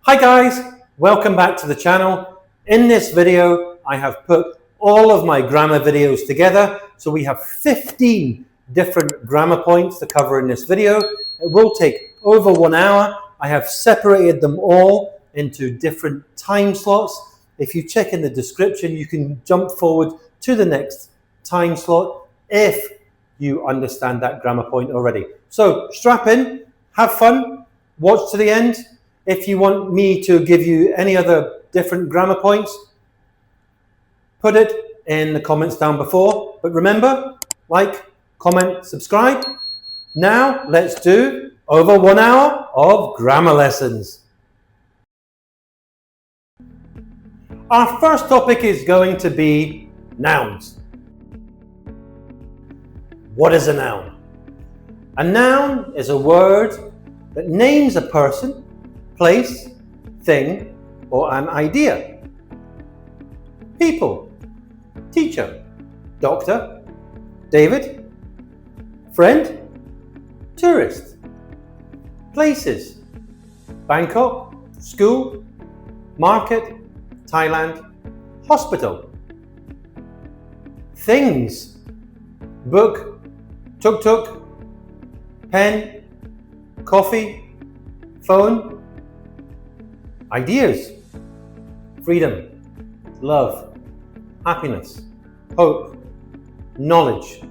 Hi guys, welcome back to the channel. In this video, I have put all of my grammar videos together. So we have 15 different grammar points to cover in this video. It will take over 1 hour. I have separated them all into different time slots. If you check in the description, you can jump forward to the next time slot if you understand that grammar point already. So strap in, have fun, watch to the end. If you want me to give you any other different grammar points, put it in the comments down below. But remember, like, comment, subscribe. Now let's do over 1 hour of grammar lessons. Our first topic is going to be nouns. What is a noun? A noun is a word that names a person, place, thing, or an idea. People, teacher, doctor, David, friend, tourist. Places, Bangkok, school, market, Thailand, hospital. Things, book, tuk-tuk, pen, coffee, phone. Ideas, freedom, love, happiness, hope, knowledge.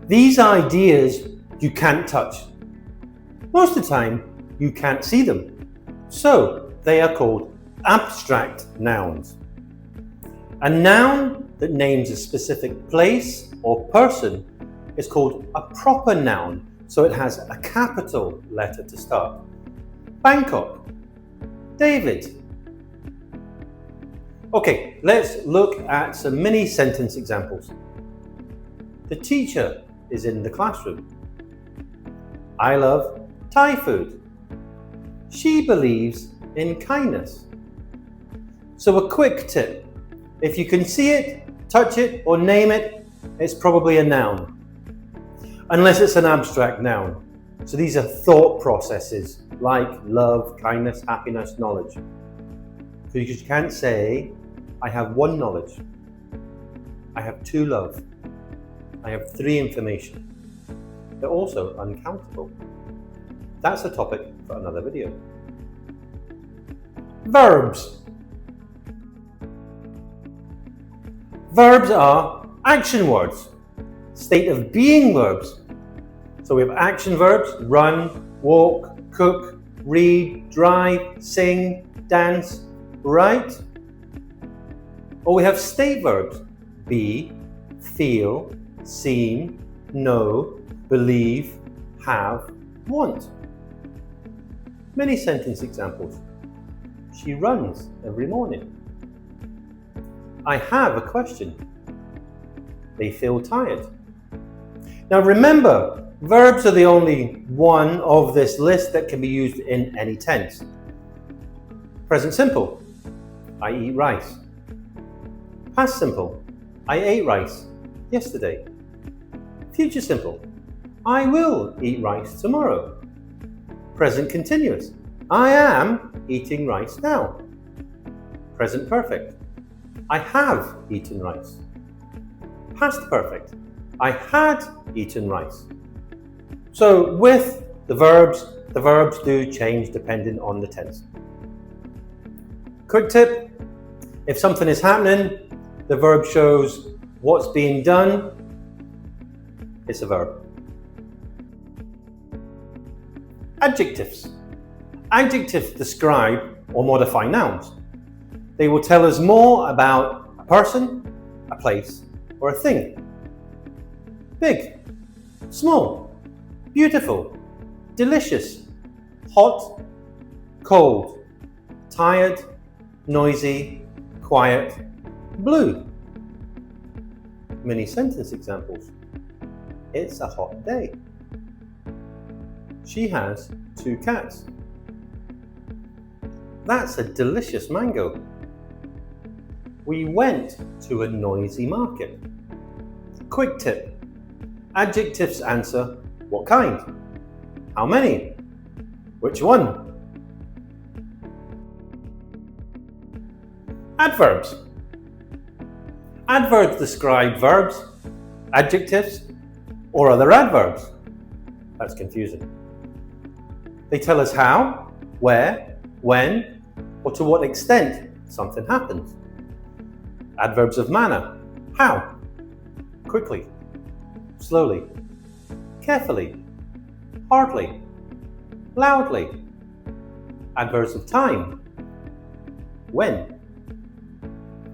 These ideas you can't touch. Most of the time, you can't see them. So they are called abstract nouns. A noun that names a specific place or person is called a proper noun. So it has a capital letter to start. Bangkok, David. Okay, let's look at some mini sentence examples. The teacher is in the classroom. I love Thai food. She believes in kindness. So a quick tip. If you can see it, touch it, or name it, it's probably a noun. Unless it's an abstract noun. So these are thought processes like love, kindness, happiness, knowledge. So you can't say, I have 1 knowledge. I have 2 love. I have 3 information. They're also uncountable. That's a topic for another video. Verbs. Verbs are action words, state of being verbs. So we have action verbs, run, walk, cook, read, drive, sing, dance, write. Or we have state verbs, be, feel, seem, know, believe, have, want. Many sentence examples. She runs every morning. I have a question. They feel tired. Now remember, verbs are the only one of this list that can be used in any tense. Present simple, I eat rice. Past simple, I ate rice yesterday. Future simple, I will eat rice tomorrow. Present continuous, I am eating rice now. Present perfect, I have eaten rice. Past perfect, I had eaten rice. So with the verbs do change depending on the tense. Quick tip, if something is happening, the verb shows what's being done, it's a verb. Adjectives. Adjectives describe or modify nouns. They will tell us more about a person, a place, or a thing. Big, small, beautiful, delicious, hot, cold, tired, noisy, quiet, blue. Many sentence examples. It's a hot day. She has 2 cats. That's a delicious mango. We went to a noisy market. Quick tip. Adjectives answer what kind, how many, Which one? Adverbs. Adverbs describe verbs, adjectives, or other adverbs. That's confusing. They tell us how, where, when, or to what extent something happens. Adverbs of manner. How? Quickly, slowly, carefully, hardly, loudly. Adverbs of time. When?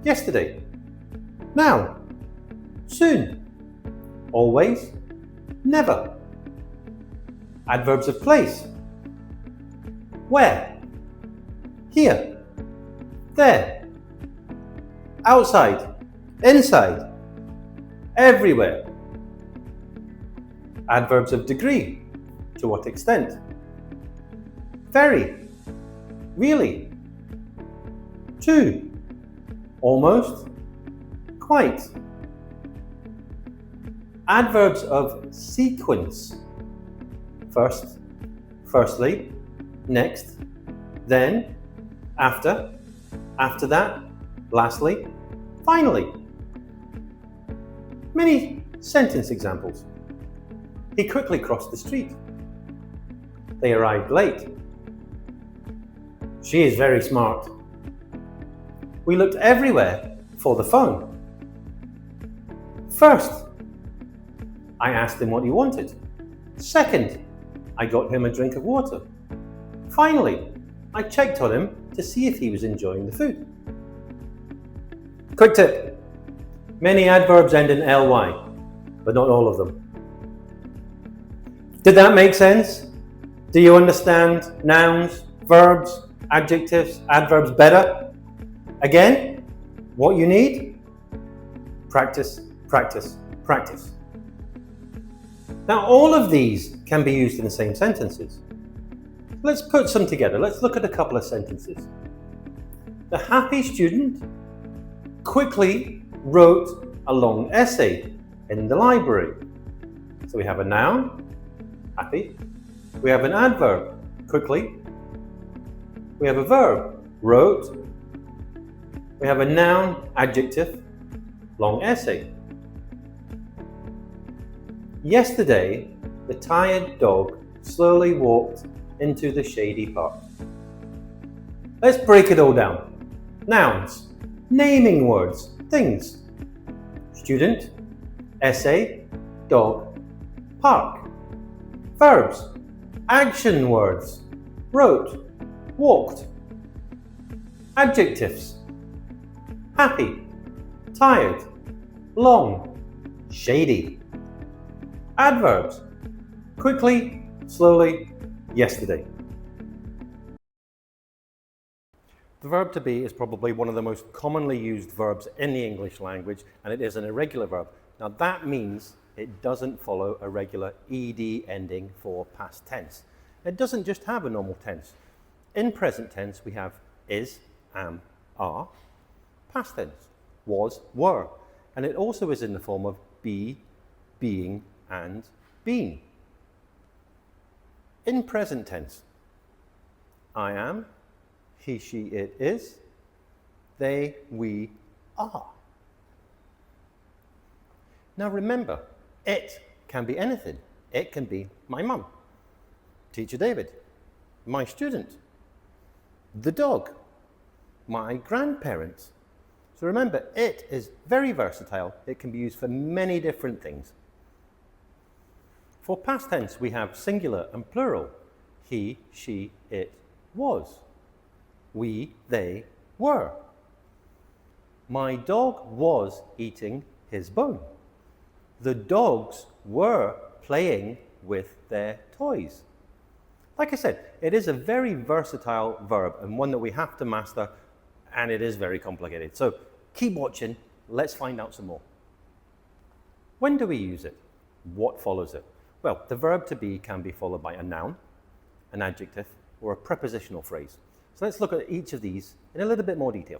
Yesterday. Now. Soon. Always. Never. Adverbs of place. Where? Here. There. Outside. Inside. Everywhere. Adverbs of degree. To what extent? Very. Really. To. Almost. Quite. Adverbs of sequence. First, firstly, next, then, after that, lastly, finally. Many sentence examples. He quickly crossed the street. They arrived late. She is very smart. We looked everywhere for the phone. First, I asked him what he wanted. Second, I got him a drink of water. Finally, I checked on him to see if he was enjoying the food. Quick tip. Many adverbs end in ly, but not all of them. Did that make sense? Do you understand nouns, verbs, adjectives, adverbs better? Again, what you need? Practice, practice, practice. Now, all of these can be used in the same sentences. Let's put some together. Let's look at a couple of sentences. The happy student quickly wrote a long essay in the library. So we have a noun, happy. We have an adverb, quickly. We have a verb, wrote. We have a noun, adjective, long essay. Yesterday, the tired dog slowly walked into the shady park. Let's break it all down. Nouns, naming words, things. Student, essay, dog, park. Verbs, action words, wrote, walked. Adjectives, happy, tired, long, shady. Adverbs, quickly, slowly, yesterday. The verb to be is probably one of the most commonly used verbs in the English language, and it is an irregular verb. Now that means it doesn't follow a regular ed ending for past tense. It doesn't just have a normal tense. In present tense we have is, am, are. Past tense, was, were. And it also is in the form of be, being, and been. In present tense, I am, he, she, it is, they, we, are. Now remember, it can be anything. It can be my mum, Teacher David, my student, the dog, my grandparents. So remember, it is very versatile. It can be used for many different things. For past tense, we have singular and plural. He, she, it was. We, they, were. My dog was eating his bone. The dogs were playing with their toys. Like I said, it is a very versatile verb and one that we have to master, and it is very complicated. So keep watching. Let's find out some more. When do we use it? What follows it? Well, the verb to be can be followed by a noun, an adjective, or a prepositional phrase. So let's look at each of these in a little bit more detail.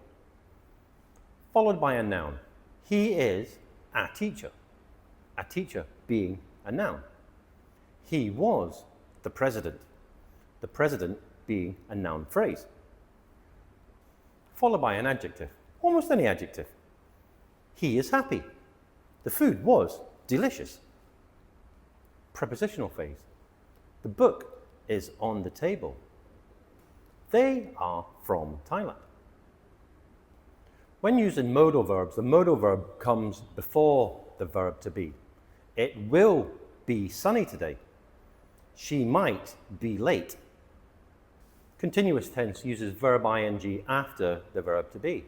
Followed by a noun. He is a teacher. A teacher being a noun. He was the president. the president being a noun phrase. Followed by an adjective, almost any adjective. He is happy. The food was delicious. Prepositional phrase. The book is on the table. They are from Thailand. When using modal verbs, the modal verb comes before the verb to be. It will be sunny today. She might be late. Continuous tense uses verb ing after the verb to be.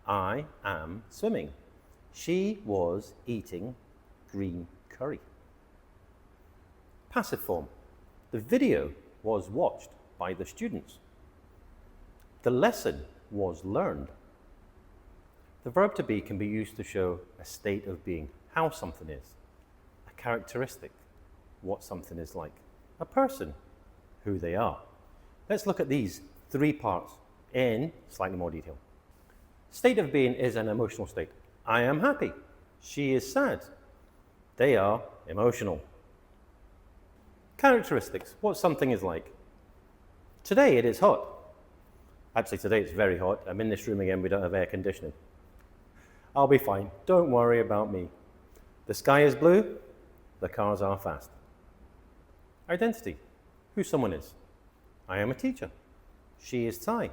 I am swimming. She was eating green curry. Passive form. The video was watched by the students. The lesson was learned. The verb to be can be used to show a state of being, how something is, a characteristic, what something is like, a person, who they are. Let's look at these three parts in slightly more detail. State of being is an emotional state. I am happy. She is sad. They are emotional. Characteristics, what something is like. Today it is hot. Actually, today it's very hot. I'm in this room again, we don't have air conditioning. I'll be fine. Don't worry about me. The sky is blue. The cars are fast. Identity, who someone is. I am a teacher. She is Thai.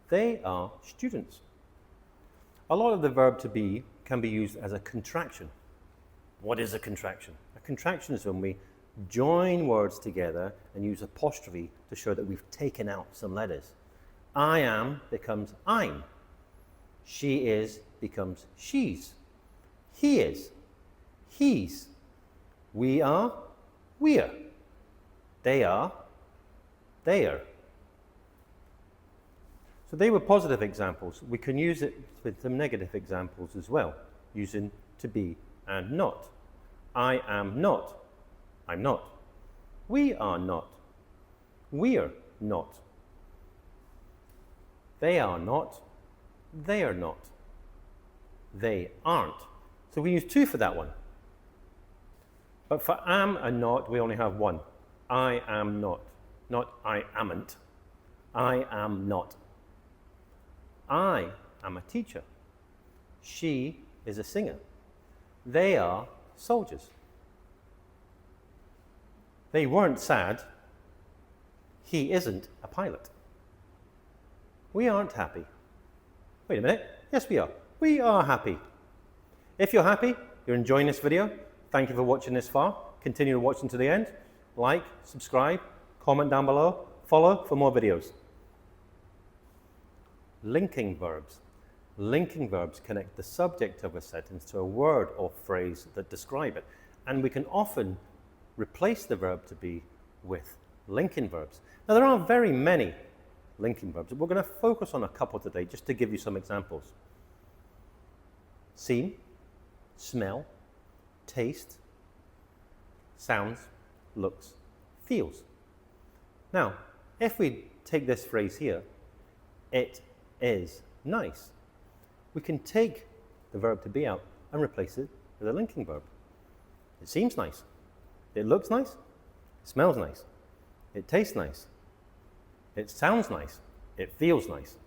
They are students. A lot of the verb to be can be used as a contraction. What is a contraction? A contraction is when we join words together and use apostrophe to show that we've taken out some letters. I am becomes I'm. She is becomes she's. He is, he's. We are, we're. They are, they're. So they were positive examples. We can use it with some negative examples as well, using to be and not. I am not. I'm not. We are not. We're not. They are not. They are not. They aren't. So we use two for that one. But for am and not, we only have one. I am not. Not I amn't. I am not. I am a teacher. She is a singer. They are soldiers. They weren't sad. He isn't a pilot. We aren't happy. Wait a minute. Yes, we are. We are happy. If you're happy, you're enjoying this video, thank you for watching this far. Continue watching to the end. Like, subscribe, comment down below, follow for more videos. Linking verbs. Linking verbs connect the subject of a sentence to a word or phrase that describe it. And we can often replace the verb to be with linking verbs. Now, there aren't very many linking verbs. We're going to focus on a couple today just to give you some examples. Seem, smell, taste, sounds, looks, feels. Now, if we take this phrase here, it is nice, we can take the verb to be out and replace it with a linking verb. It seems nice. It looks nice. It smells nice. It tastes nice. It sounds nice. It feels nice.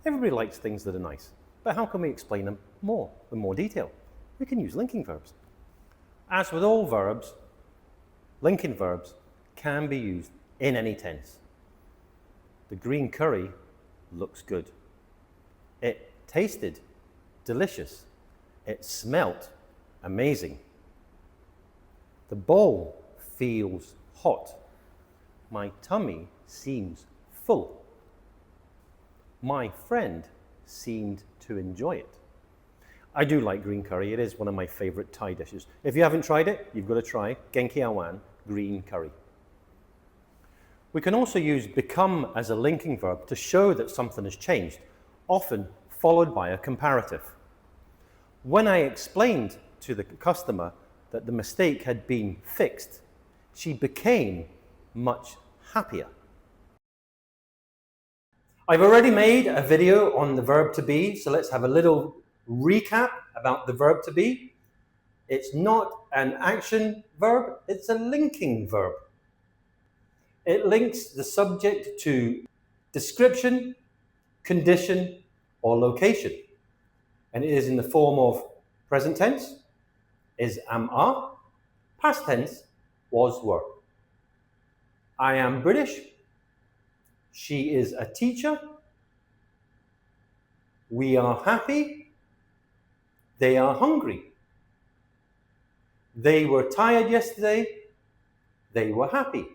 Everybody likes things that are nice, but how can we explain them more, in more detail? We can use linking verbs. As with all verbs, linking verbs can be used in any tense. The green curry looks good. It tasted delicious. It smelt amazing. The bowl feels hot. My tummy seems full. My friend seemed to enjoy it. I do like green curry. It is one of my favorite Thai dishes. If you haven't tried it, you've got to try Genki Awan green curry. We can also use become as a linking verb to show that something has changed, often followed by a comparative. When I explained to the customer that the mistake had been fixed, she became much happier. I've already made a video on the verb to be, so let's have a little recap about the verb to be. It's not an action verb, it's a linking verb. It links the subject to description, condition, or location. And it is in the form of present tense, is am are, past tense, was were. I am British. She is a teacher. We are happy. They are hungry. They were tired yesterday. They were happy.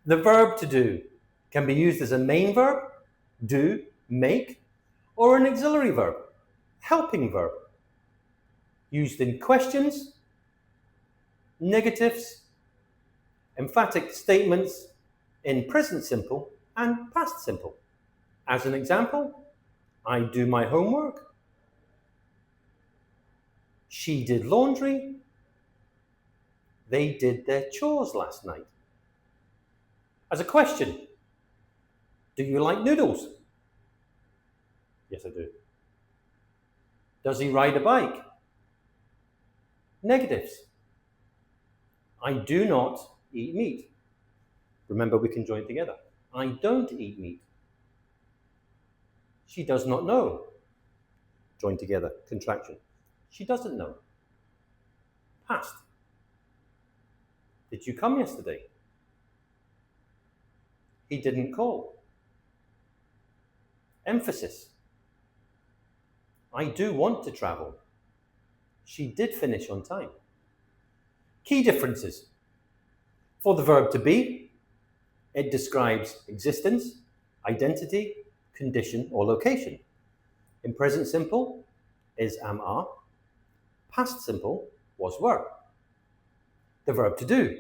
The verb to do can be used as a main verb, do, make, or an auxiliary verb, helping verb, used in questions, negatives, emphatic statements in present simple and past simple. As an example, I do my homework. She did laundry. They did their chores last night. As a question, do you like noodles? Yes, I do. Does he ride a bike? Negatives. I do not eat meat. Remember, we can join together. I don't eat meat. She does not know. Join together, contraction. She doesn't know. Past. Did you come yesterday? He didn't call. Emphasis. I do want to travel. She did finish on time. Key differences. For the verb to be, it describes existence, identity, condition, or location. In present simple is am are. Past simple was were. The verb to do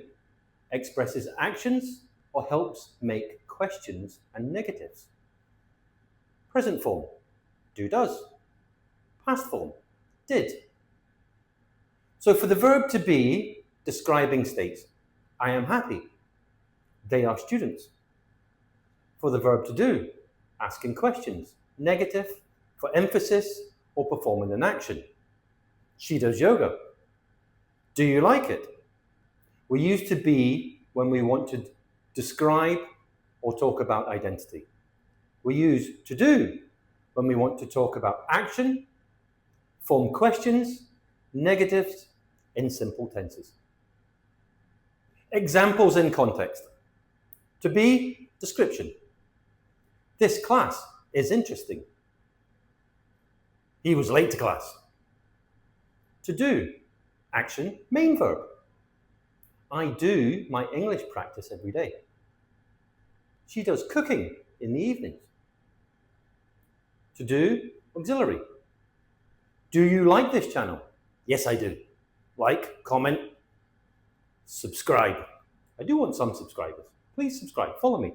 expresses actions or helps make questions and negatives. Present form, do does. Past form, did. So for the verb to be, describing states, I am happy. They are students. For the verb to do, asking questions, negative, for emphasis or performing an action. She does yoga. Do you like it? We use to be when we want to describe or talk about identity. We use to do when we want to talk about action, form questions, negatives in simple tenses. Examples in context. To be, description. This class is interesting. He was late to class. To do, action, main verb. I do my English practice every day. She does cooking in the evenings. To do, auxiliary. Do you like this channel? Yes, I do. Like, comment, subscribe. I do want some subscribers. Please subscribe, follow me.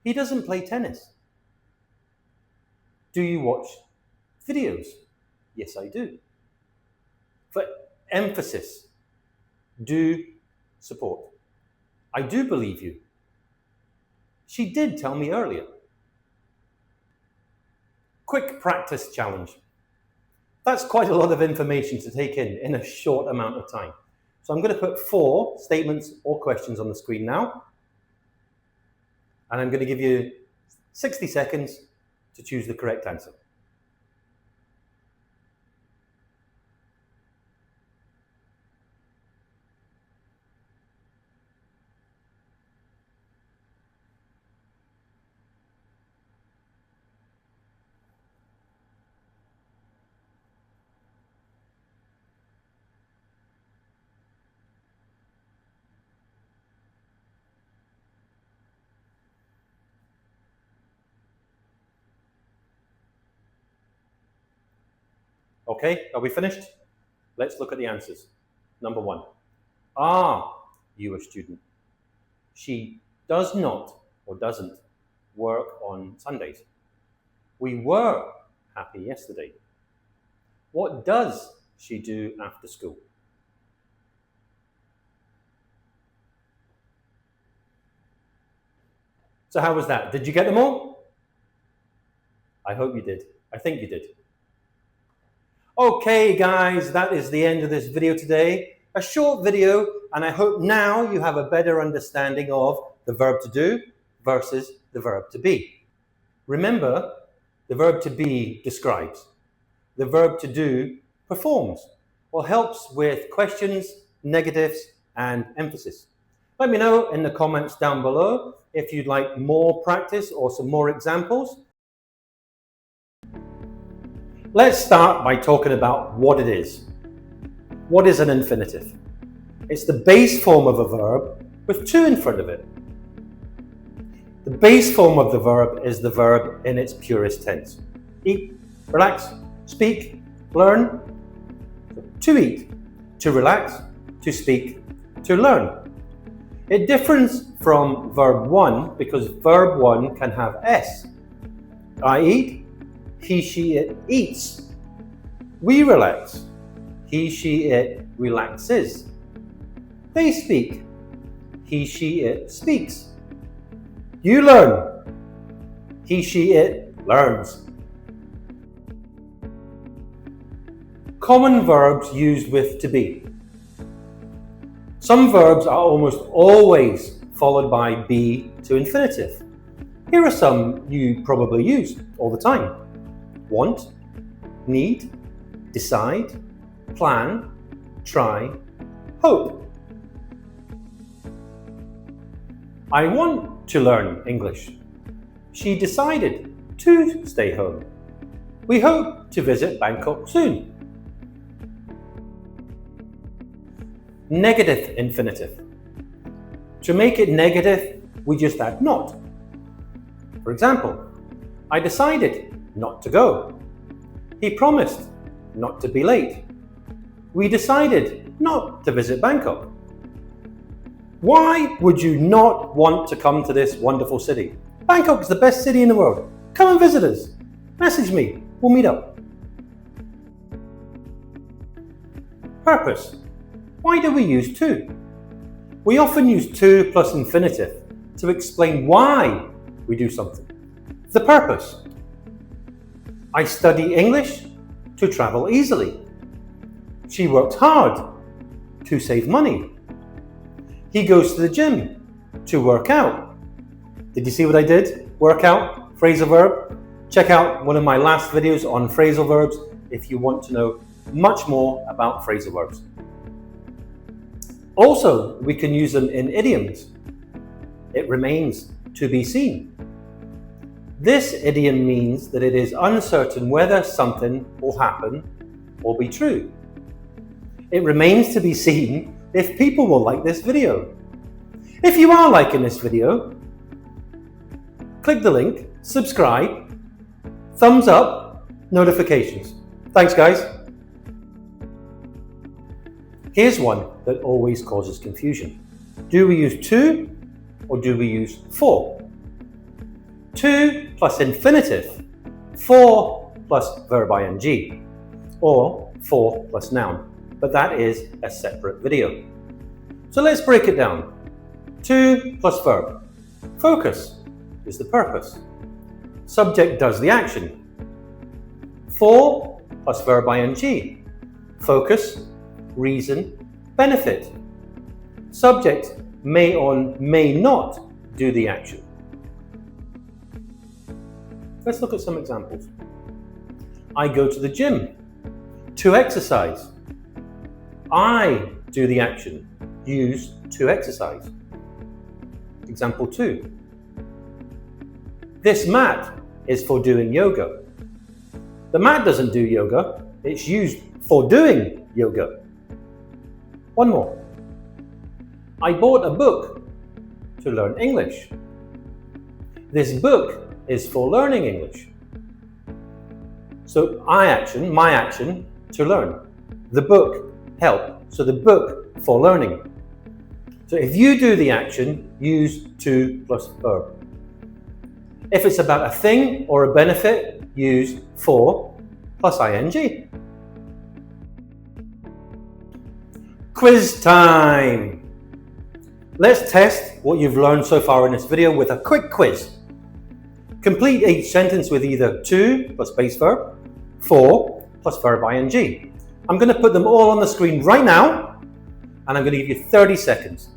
He doesn't play tennis. Do you watch videos? Yes, I do. For emphasis, do support. I do believe you. She did tell me earlier. Quick practice challenge. That's quite a lot of information to take in a short amount of time. So I'm going to put 4 statements or questions on the screen now. And I'm going to give you 60 seconds to choose the correct answer. Okay, are we finished? Let's look at the answers. Number 1. Are you a student? She does not or doesn't work on Sundays. We were happy yesterday. What does she do after school? So how was that? Did you get them all? I hope you did. I think you did. Okay, guys, that is the end of this video today. A short video, and I hope now you have a better understanding of the verb to do versus the verb to be. Remember, the verb to be describes. The verb to do performs or helps with questions, negatives, and emphasis. Let me know in the comments down below if you'd like more practice or some more examples. Let's start by talking about what it is. What is an infinitive? It's the base form of a verb with to in front of it. The base form of the verb is the verb in its purest tense. Eat, relax, speak, learn. To eat, to relax, to speak, to learn. It differs from verb 1 because verb 1 can have S. I eat, he, she, it eats. We relax, he, she, it relaxes. They speak, he, she, it speaks. You learn, he, she, it learns. Common verbs used with to be. Some verbs are almost always followed by be to infinitive. Here are some you probably use all the time. Want, need, decide, plan, try, hope. I want to learn English. She decided to stay home. We hope to visit Bangkok soon. Negative infinitive. To make it negative, we just add not. For example, I decided not to go. He promised not to be late. We decided not to visit Bangkok. Why would you not want to come to this wonderful city? Bangkok is the best city in the world. Come and visit us. Message me. We'll meet up. Purpose. Why do we use to? We often use to plus infinitive to explain why we do something. The purpose. I study English to travel easily. She worked hard to save money. He goes to the gym to work out. Did you see what I did? Work out, phrasal verb. Check out one of my last videos on phrasal verbs if you want to know much more about phrasal verbs. Also, we can use them in idioms. It remains to be seen. This idiom means that it is uncertain whether something will happen or be true. It remains to be seen if people will like this video. If you are liking this video, click the link, subscribe, thumbs up, notifications. Thanks, guys. Here's one that always causes confusion. Do we use to or do we use for? To plus infinitive, for plus verb ing, or for plus noun, but that is a separate video. So let's break it down. To plus verb. Focus is the purpose. Subject does the action. For plus verb ing. Focus, reason, benefit. Subject may or may not do the action. Let's look at some examples. I go to the gym to exercise. I do the action. Use to exercise. Example 2. This mat is for doing yoga. The mat doesn't do yoga. It's used for doing yoga. One more. I bought a book to learn English. This book is for learning English. So my action, to learn. The book, help. So the book for learning. So if you do the action, use to plus verb. If it's about a thing or a benefit, use for plus ing. Quiz time! Let's test what you've learned so far in this video with a quick quiz. Complete each sentence with either to plus base verb, for plus verb ing. I'm going to put them all on the screen right now. and I'm going to give you 30 seconds.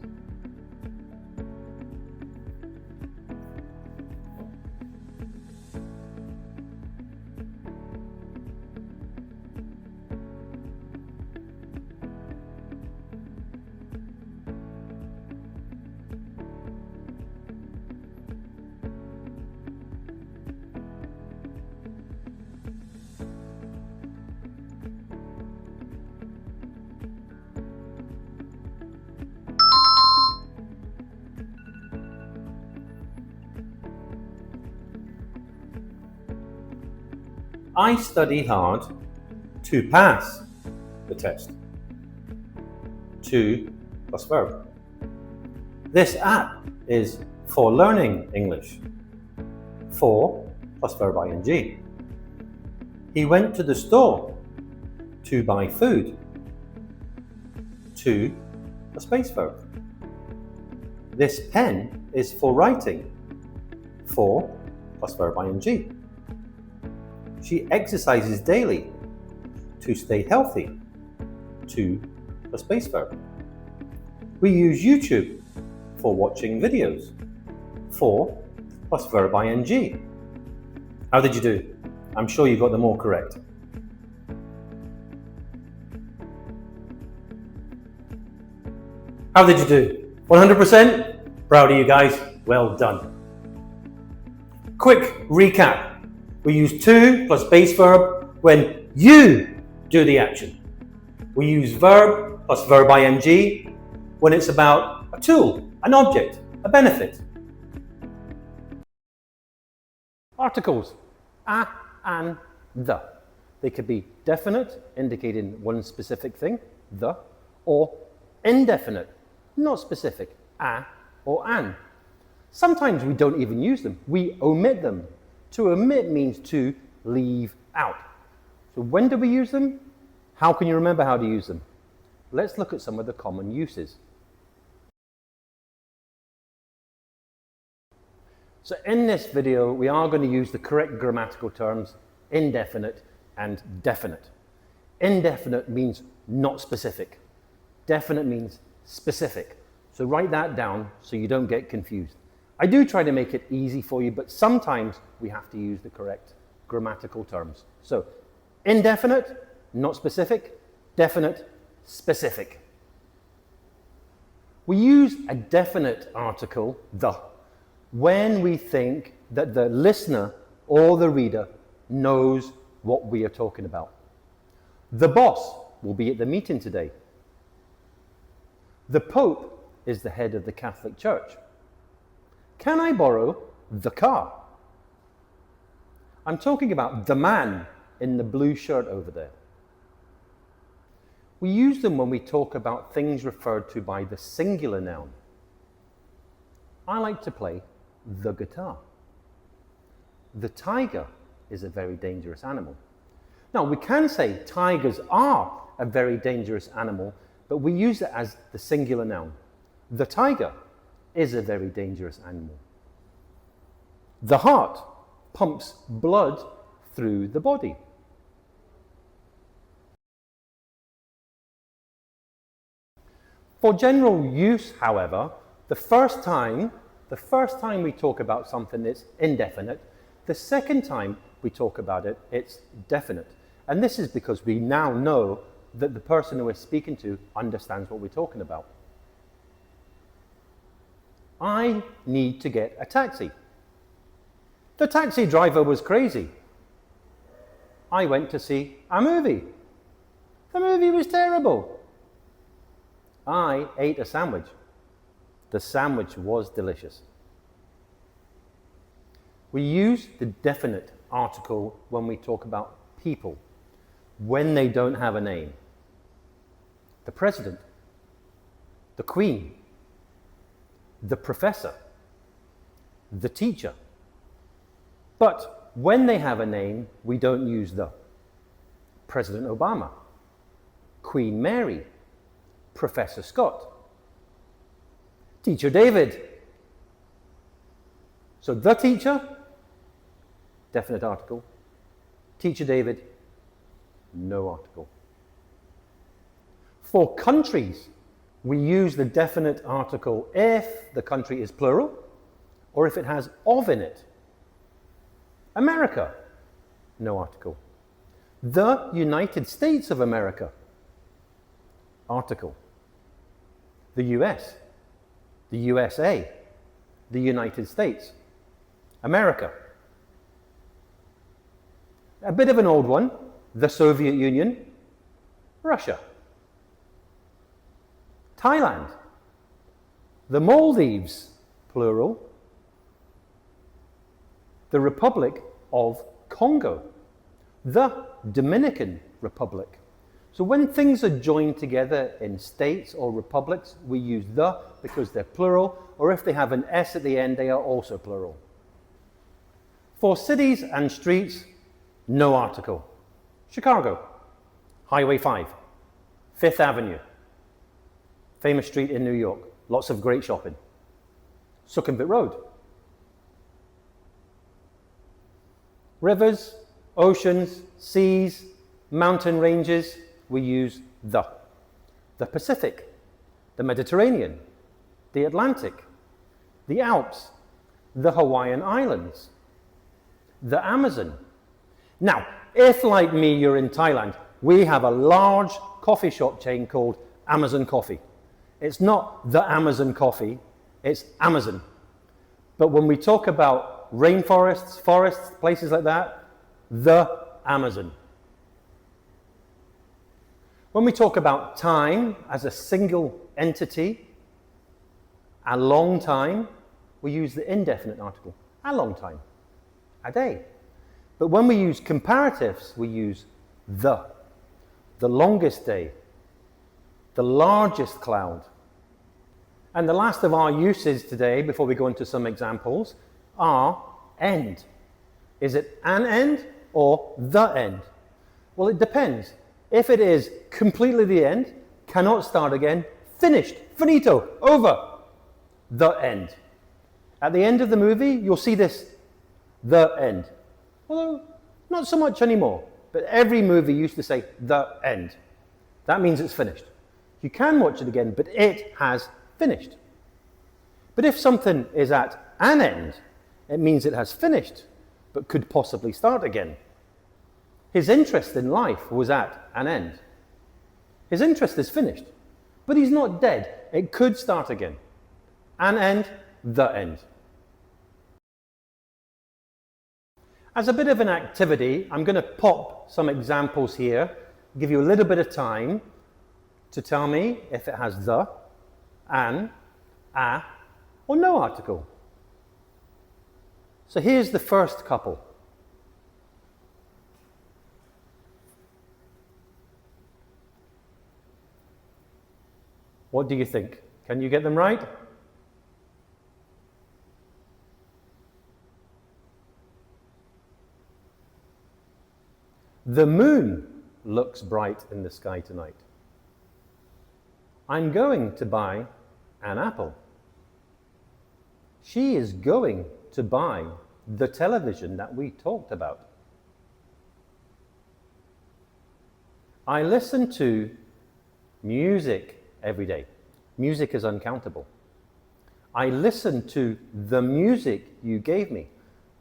I study hard to pass the test. To plus verb. This app is for learning English. For plus verb ing. He went to the store to buy food. To a space verb. This pen is for writing. For plus verb ing. She exercises daily to stay healthy. To a space verb. We use YouTube for watching videos. For plus verb ing. How did you do? I'm sure you got them all correct. How did you do? 100%? Proud of you guys. Well done. Quick recap. We use to plus base verb when you do the action. We use verb plus verb ing when it's about a tool, an object, a benefit. Articles, a, and the. They could be definite, indicating one specific thing, the, or indefinite, not specific, a or an. Sometimes we don't even use them. We omit them. To omit means to leave out. So when do we use them? How can you remember how to use them? Let's look at some of the common uses. So in this video, we are going to use the correct grammatical terms, indefinite and definite. Indefinite means not specific. Definite means specific. So write that down so you don't get confused. I do try to make it easy for you, but sometimes we have to use the correct grammatical terms. So, indefinite, not specific. Definite, specific. We use a definite article, the, when we think that the listener or the reader knows what we are talking about. The boss will be at the meeting today. The Pope is the head of the Catholic Church. Can I borrow the car? I'm talking about the man in the blue shirt over there. We use them when we talk about things referred to by the singular noun. I like to play the guitar. The tiger is a very dangerous animal. Now, we can say tigers are a very dangerous animal, but we use it as the singular noun. The tiger is a very dangerous animal. The heart pumps blood through the body. For general use, however, the first time we talk about something that's indefinite, the second time we talk about it, it's definite. And this is because we now know that the person who we're speaking to understands what we're talking about. I need to get a taxi. The taxi driver was crazy. I went to see a movie. The movie was terrible. I ate a sandwich. The sandwich was delicious. We use the definite article when we talk about people, when they don't have a name. The president, the queen, the professor, the teacher. But when they have a name, we don't use the. President Obama, Queen Mary, Professor Scott, Teacher David. So the teacher, definite article. Teacher David, no article. For countries, We use the definite article if the country is plural or if it has of in it. America, no article. The United States of America, article. The US, the USA, the United States, America. A bit of an old one, the Soviet Union, Russia. Thailand, the Maldives, plural, the Republic of Congo, the Dominican Republic. So when things are joined together in states or republics, we use the because they're plural, or if they have an S at the end, they are also plural. For cities and streets, no article. Chicago, Highway 5, Fifth Avenue, famous street in New York, lots of great shopping. Sukhumvit Road. Rivers, oceans, seas, mountain ranges, we use the. The Pacific, the Mediterranean, the Atlantic, the Alps, the Hawaiian Islands, the Amazon. Now, if like me you're in Thailand, we have a large coffee shop chain called Amazon Coffee. It's not the Amazon coffee, it's Amazon. But when we talk about rainforests, forests, places like that, the Amazon. When we talk about time as a single entity, a long time, we use the indefinite article, a long time, a day. But when we use comparatives, we use the longest day, the largest cloud. And the last of our uses today, before we go into some examples, are end. Is it an end or the end? Well, it depends. If it is completely the end, cannot start again, finished, finito, over, the end. At the end of the movie, you'll see this, the end. Although, not so much anymore, but every movie used to say the end. That means it's finished. You can watch it again, but it has finished. But if something is at an end, it means it has finished, but could possibly start again. His interest in life was at an end. His interest is finished, but he's not dead. It could start again. An end, the end. As a bit of an activity, I'm going to pop some examples here, give you a little bit of time to tell me if it has the, an, a, or no article. So here's the first couple. What do you think? Can you get them right? The moon looks bright in the sky tonight. I'm going to buy an apple. She is going to buy the television that we talked about. I listen to music every day. Music is uncountable. I listen to the music you gave me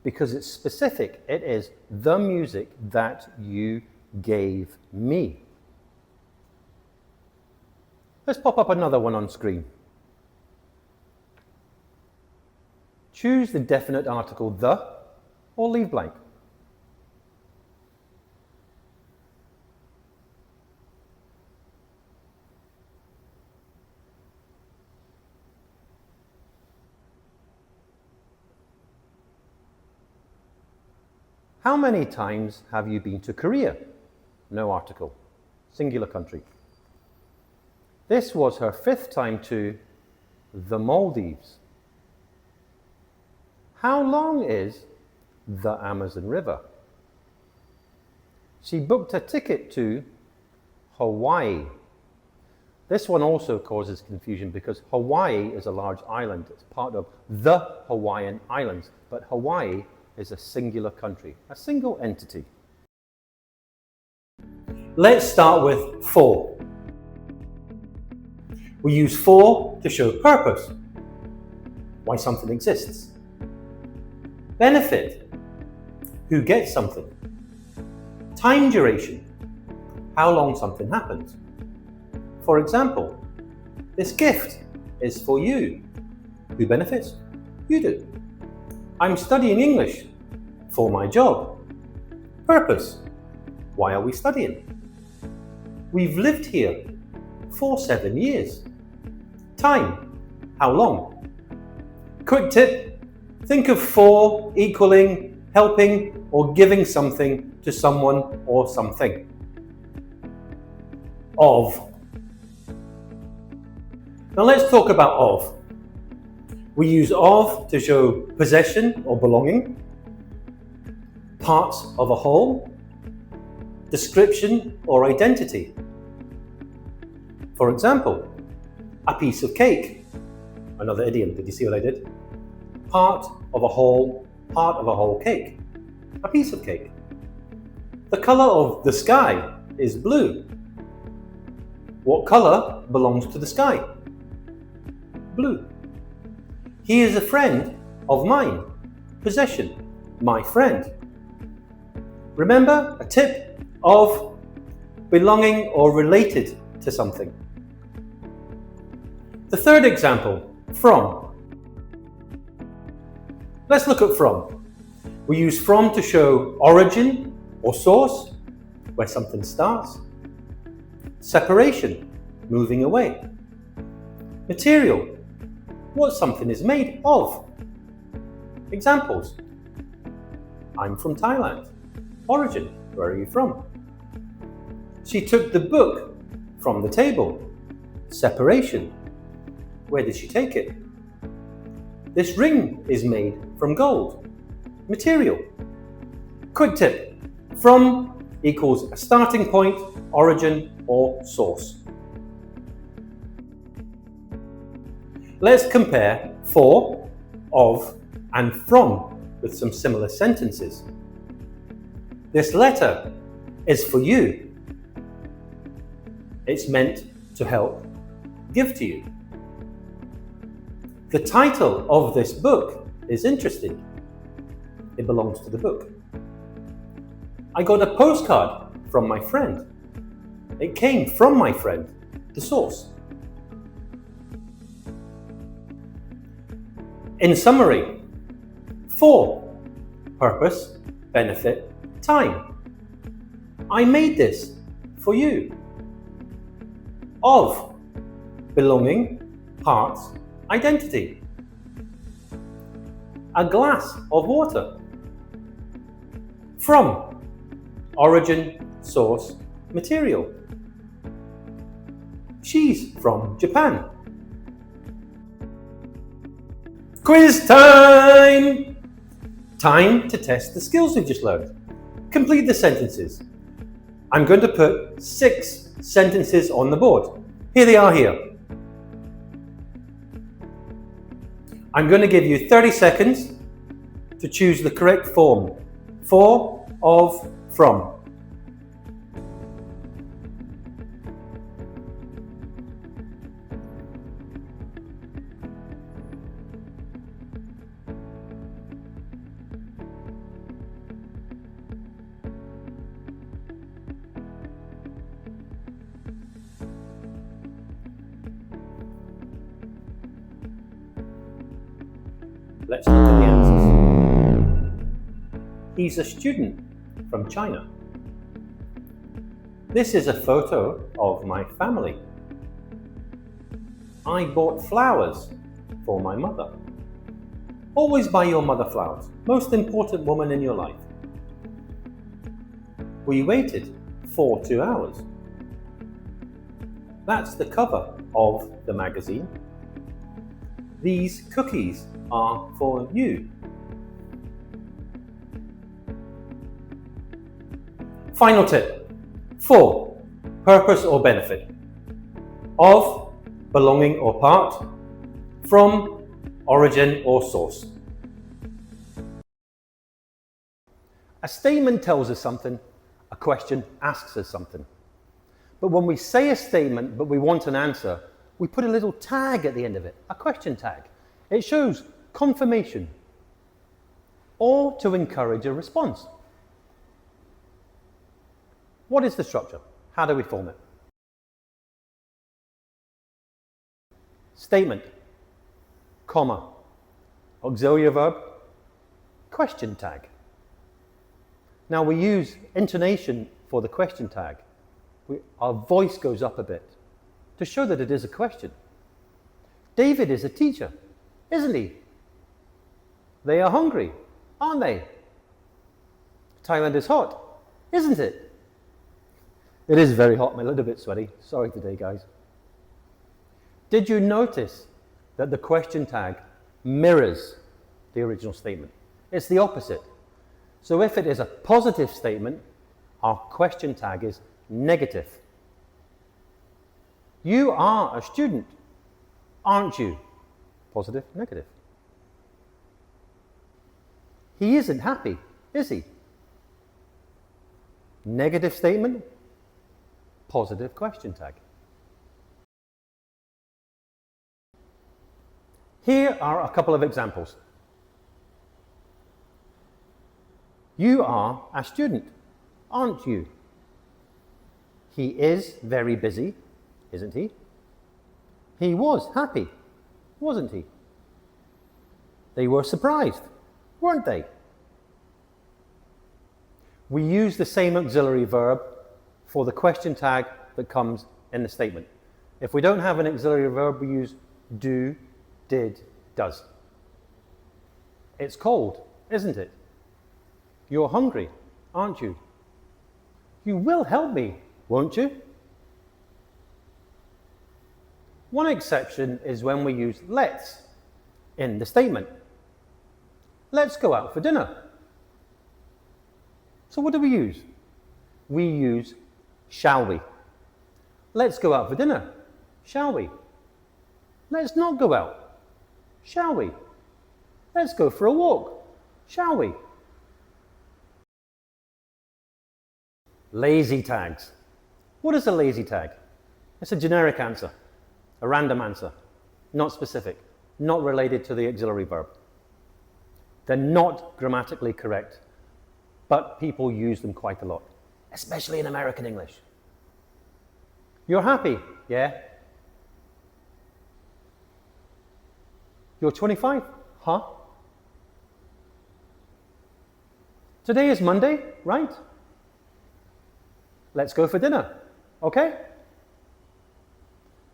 because it's specific. It is the music that you gave me. Let's pop up another one on screen. Choose the definite article the or leave blank. How many times have you been to Korea? No article. Singular country. This was her 5th time to the Maldives. How long is the Amazon River? She booked a ticket to Hawaii. This one also causes confusion because Hawaii is a large island. It's part of the Hawaiian Islands, but Hawaii is a singular country, a single entity. Let's start with for. We use for to show purpose, why something exists. Benefit, who gets something. Time duration, how long something happens. For example, this gift is for you. Who benefits? You do. I'm studying English for my job. Purpose, why are we studying? We've lived here for 7 years. Time, how long? Quick tip, think of for equaling, helping, or giving something to someone or something. Of. Now let's talk about of. We use of to show possession or belonging, parts of a whole, description or identity. For example, a piece of cake. Another idiom, did you see what I did? Part of a whole cake. A piece of cake. The color of the sky is blue. What color belongs to the sky? Blue. He is a friend of mine. Possession, my friend. Remember, a tip of belonging or related to something. The third example, from. Let's look at from. We use from to show origin or source, where something starts. Separation, moving away. Material, what something is made of. Examples. I'm from Thailand. Origin, where are you from? She took the book from the table. Separation, where did she take it? This ring is made from gold. Material. Quick tip, from equals a starting point, origin, or source. Let's compare for, of, and from with some similar sentences. This letter is for you. It's meant to help give to you. The title of this book is interesting. It belongs to the book. I got a postcard from my friend. It came from my friend, the source. In summary, for, purpose, benefit, time. I made this for you. Of, belonging, parts, identity. A glass of water. From, origin, source, material. She's from Japan. Quiz time! Time to test the skills we've just learned. Complete the sentences. I'm going to put 6 sentences on the board. Here they are here. I'm going to give you 30 seconds to choose the correct form. For, of, from. Let's look at the answers. He's a student from China. This is a photo of my family. I bought flowers for my mother. Always buy your mother flowers. Most important woman in your life. We waited for 2 hours. That's the cover of the magazine. These cookies are for you. Final tip. For, purpose or benefit. Of, belonging or part. From, origin or source. A statement tells us something, a question asks us something. But when we say a statement but we want an answer, we put a little tag at the end of it, a question tag. It shows confirmation or to encourage a response. What is the structure? How do we form it? Statement, comma, auxiliary verb, question tag. Now we use intonation for the question tag. Our voice goes up a bit to show that it is a question. David is a teacher, isn't he? They are hungry, aren't they? Thailand is hot, isn't it? It is very hot. I'm a little bit sweaty. Sorry today, guys. Did you notice that the question tag mirrors the original statement? It's the opposite. So if it is a positive statement, our question tag is negative. You are a student, aren't you? Positive, negative. He isn't happy, is he? Negative statement, positive question tag. Here are a couple of examples. You are a student, aren't you? He is very busy, isn't he? He was happy, wasn't he? They were surprised, weren't they? We use the same auxiliary verb for the question tag that comes in the statement. If we don't have an auxiliary verb, we use do, did, does. It's cold, isn't it? You're hungry, aren't you? You will help me, won't you? One exception is when we use let's in the statement. Let's go out for dinner. So what do we use? We use shall we. Let's go out for dinner, shall we? Let's not go out. Shall we? Let's go for a walk, shall we? Lazy tags. What is a lazy tag? It's a generic answer, a random answer, not specific, not related to the auxiliary verb. They're not grammatically correct, but people use them quite a lot, especially in American English. You're happy, yeah? You're 25? Huh? Today is Monday, right? Let's go for dinner, okay?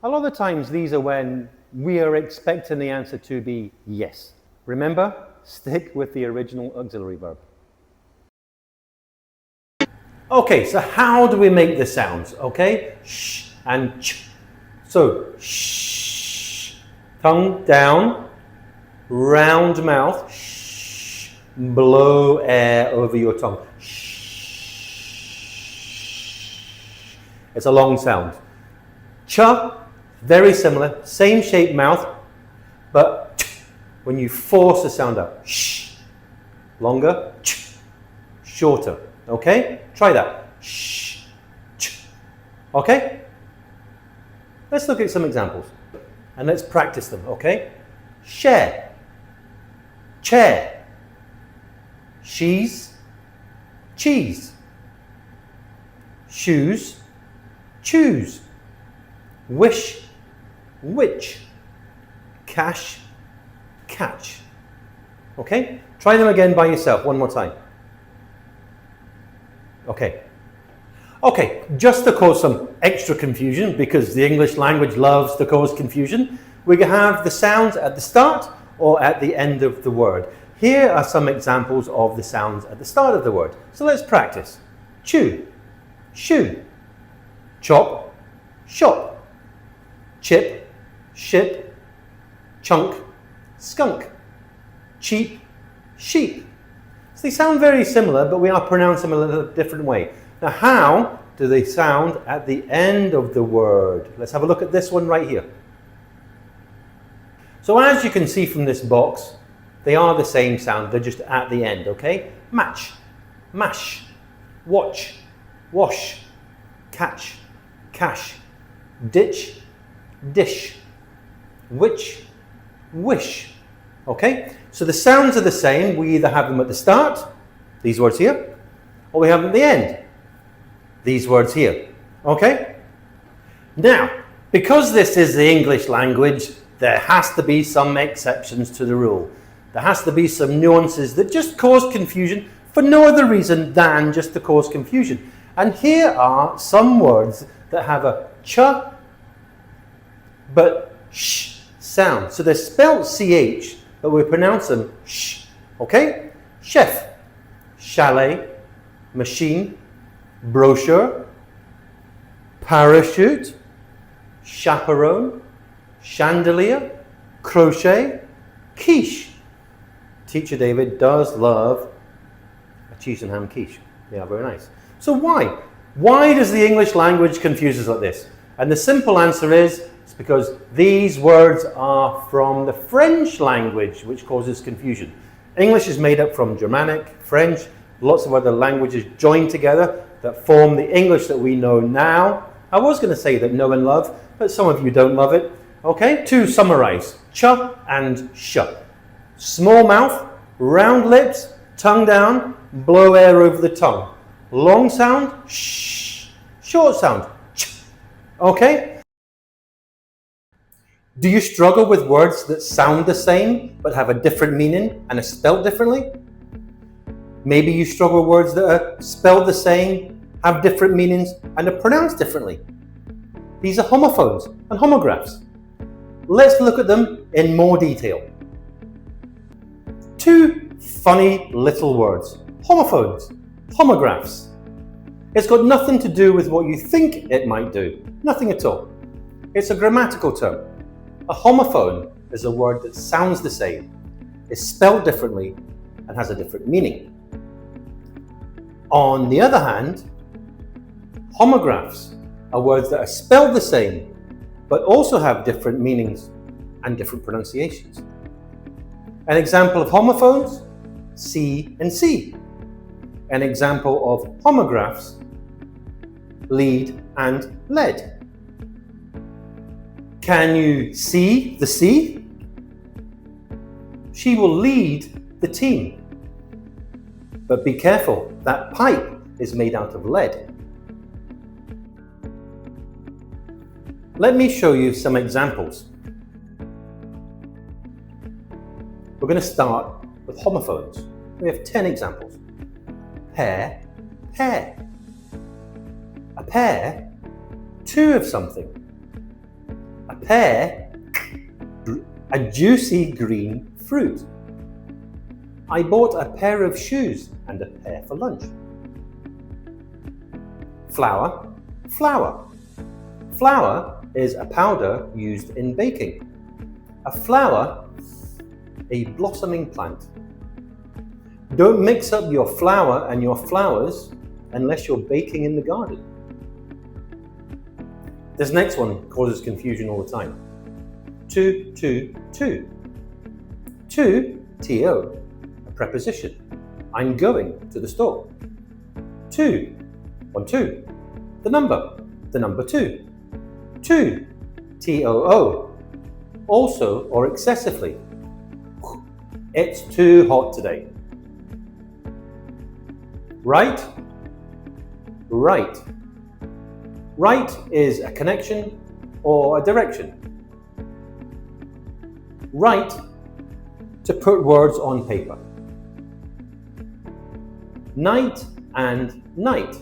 A lot of the times these are when we are expecting the answer to be yes. Remember, stick with the original auxiliary verb. Okay, so how do we make the sounds, okay? Sh and ch. So, shh, tongue down, round mouth, shh, blow air over your tongue. Shh. It's a long sound. Cha, very similar, same shape mouth, but ch, when you force the sound out, shh, longer, ch, shorter, okay? Try that, shh, ch, okay? Let's look at some examples and let's practice them, okay? Share, chair, she's, cheese, shoes, choose, wish, which, cash, catch. Okay? Try them again by yourself, one more time. Okay. Okay, just to cause some extra confusion, because the English language loves to cause confusion, we have the sounds at the start or at the end of the word. Here are some examples of the sounds at the start of the word. So let's practice. Chew, shoe, chop, shop, chip, ship, chunk, skunk, cheap, sheep. So they sound very similar, but we are pronouncing them a little different way. Now, how do they sound at the end of the word? Let's have a look at this one right here. So as you can see from this box, they are the same sound, they're just at the end, okay? Match, mash, watch, wash, catch, cash, ditch, dish, which, wish. Okay, so the sounds are the same. We either have them at the start, these words here, or we have them at the end, these words here. Okay? Now, because this is the English language, there has to be some exceptions to the rule. There has to be some nuances that just cause confusion for no other reason than just to cause confusion. And here are some words that have a ch but sh sound. So they're spelled ch, but we pronounce them sh. Okay? Chef, chalet, machine, brochure, parachute, chaperone, chandelier, crochet, quiche. Teacher David does love a cheese and ham quiche. Yeah, very nice. So why? Why does the English language confuse us like this? And the simple answer is, it's because these words are from the French language, which causes confusion. English is made up from Germanic, French, lots of other languages joined together that form the English that we know now. I was going to say that know and love, but some of you don't love it. Okay, to summarize, ch and sh. Small mouth, round lips, tongue down, blow air over the tongue. Long sound, sh. Short sound, ch. Okay? Do you struggle with words that sound the same but have a different meaning and are spelled differently? Maybe you struggle with words that are spelled the same, have different meanings, and are pronounced differently. These are homophones and homographs. Let's look at them in more detail. Two funny little words. Homophones, homographs. It's got nothing to do with what you think it might do. Nothing at all. It's a grammatical term. A homophone is a word that sounds the same, is spelled differently, and has a different meaning. On the other hand, homographs are words that are spelled the same, but also have different meanings and different pronunciations. An example of homophones, see and see. An example of homographs, lead and led. Can you see the sea? She will lead the team. But be careful, that pipe is made out of lead. Let me show you some examples. We're going to start with homophones. We have 10 examples. Pair, pear. A pear, two of something. A pear, a juicy green fruit. I bought a pair of shoes and a pair for lunch. Flour, flour. Flour is a powder used in baking. A flower, a blossoming plant. Don't mix up your flour and your flowers unless you're baking in the garden. This next one causes confusion all the time. To, two. To, T-O, a preposition. I'm going to the store. Two, 1, 2. The number 2. To, T-O-O, also or excessively. It's too hot today. Right, right. Right is a connection or a direction. Write, to put words on paper. Knight and knight.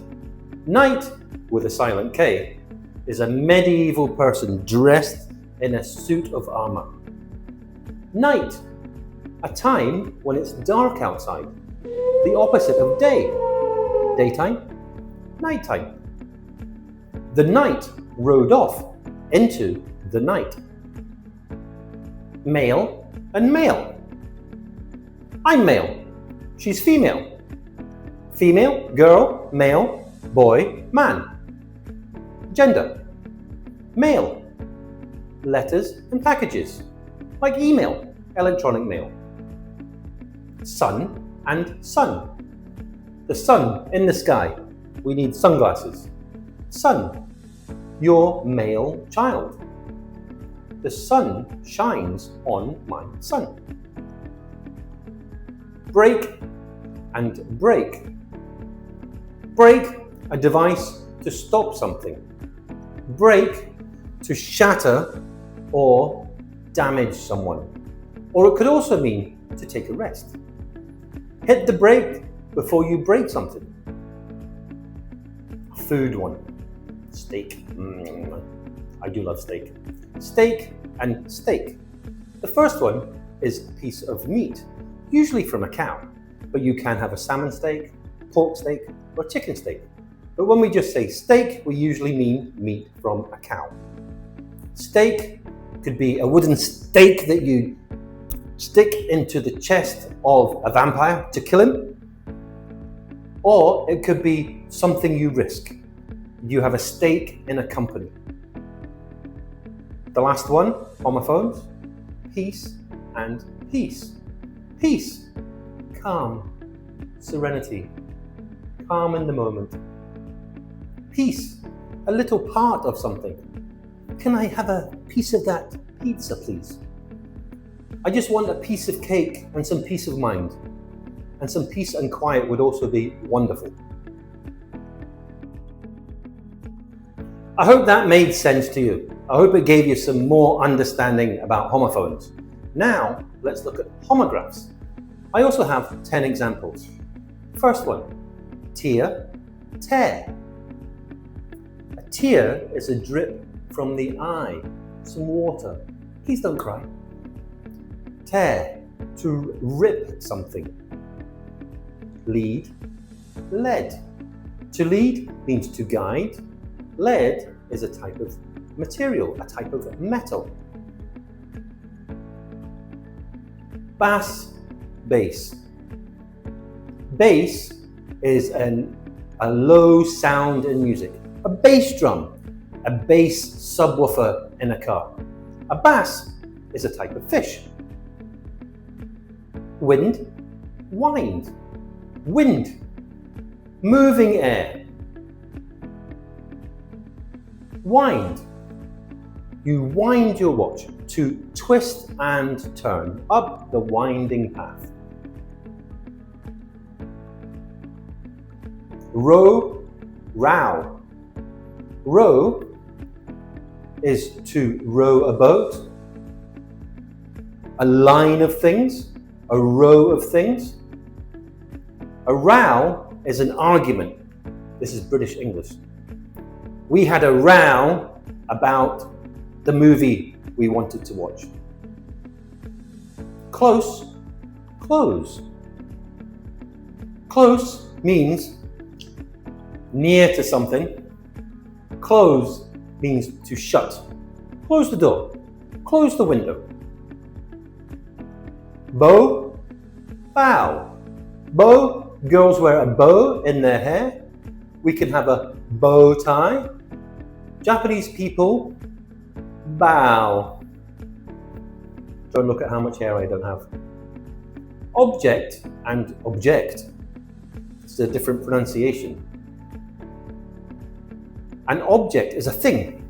Knight, with a silent K, is a medieval person dressed in a suit of armor. Night, a time when it's dark outside, the opposite of day. Daytime, nighttime. The knight rode off into the night. Male and male. I'm male. She's female. Female, girl, male, boy, man. Gender. Mail. Letters and packages, like email, electronic mail. Sun and sun. The sun in the sky. We need sunglasses. Son, your male child. The sun shines on my son. Break and break. Break, a device to stop something. Break, to shatter or damage someone. Or it could also mean to take a rest. Hit the brake before you break something. Food one. Steak. I do love steak. Steak and steak. The first one is a piece of meat, usually from a cow, but you can have a salmon steak, pork steak, or chicken steak. But when we just say steak, we usually mean meat from a cow. Steak could be a wooden stake that you stick into the chest of a vampire to kill him, or it could be something you risk. You have a stake in a company. The last one, homophones, peace and peace. Peace, calm, serenity, calm in the moment. Peace, a little part of something. Can I have a piece of that pizza, please? I just want a piece of cake and some peace of mind. And some peace and quiet would also be wonderful. I hope that made sense to you. I hope it gave you some more understanding about homophones. Now, let's look at homographs. I also have 10 examples. First one, tear, tear. A tear is a drip from the eye, some water. Please don't cry. Tear, to rip something. Lead, lead. To lead means to guide. Lead is a type of material, a type of metal. Bass, bass. Bass is a low sound in music. A bass drum, a bass subwoofer in a car. A bass is a type of fish. Wind, wind. Wind, moving air. Wind, you wind your watch, to twist and turn up the winding path. Row, row. Row is to row a boat, a line of things, a row of things. A row is an argument. This is British English. We had a row about the movie we wanted to watch. Close, close. Close means near to something. Close means to shut. Close the door. Close the window. Bow, bow. Bow, girls wear a bow in their hair. We can have a bow tie. Japanese people bow. Don't look at how much hair I don't have. Object and object. It's a different pronunciation. An object is a thing.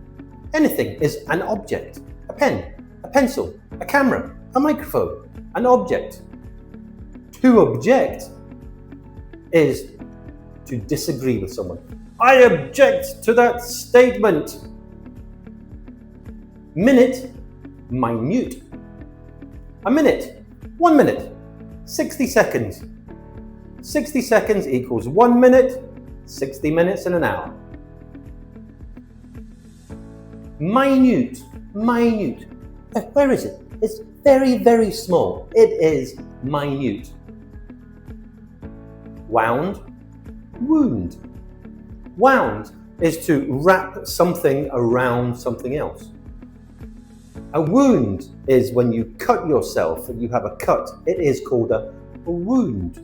Anything is an object. A pen, a pencil, a camera, a microphone, an object. To object is to disagree with someone. I object to that statement. Minute, minute. A minute, 1 minute, 60 seconds. 60 seconds equals 1 minute, 60 minutes in an hour. Minute, minute. Where is it? It's very, very small. It is minute. Wound, wound. Wound is to wrap something around something else. A wound is when you cut yourself and you have a cut. It is called a wound.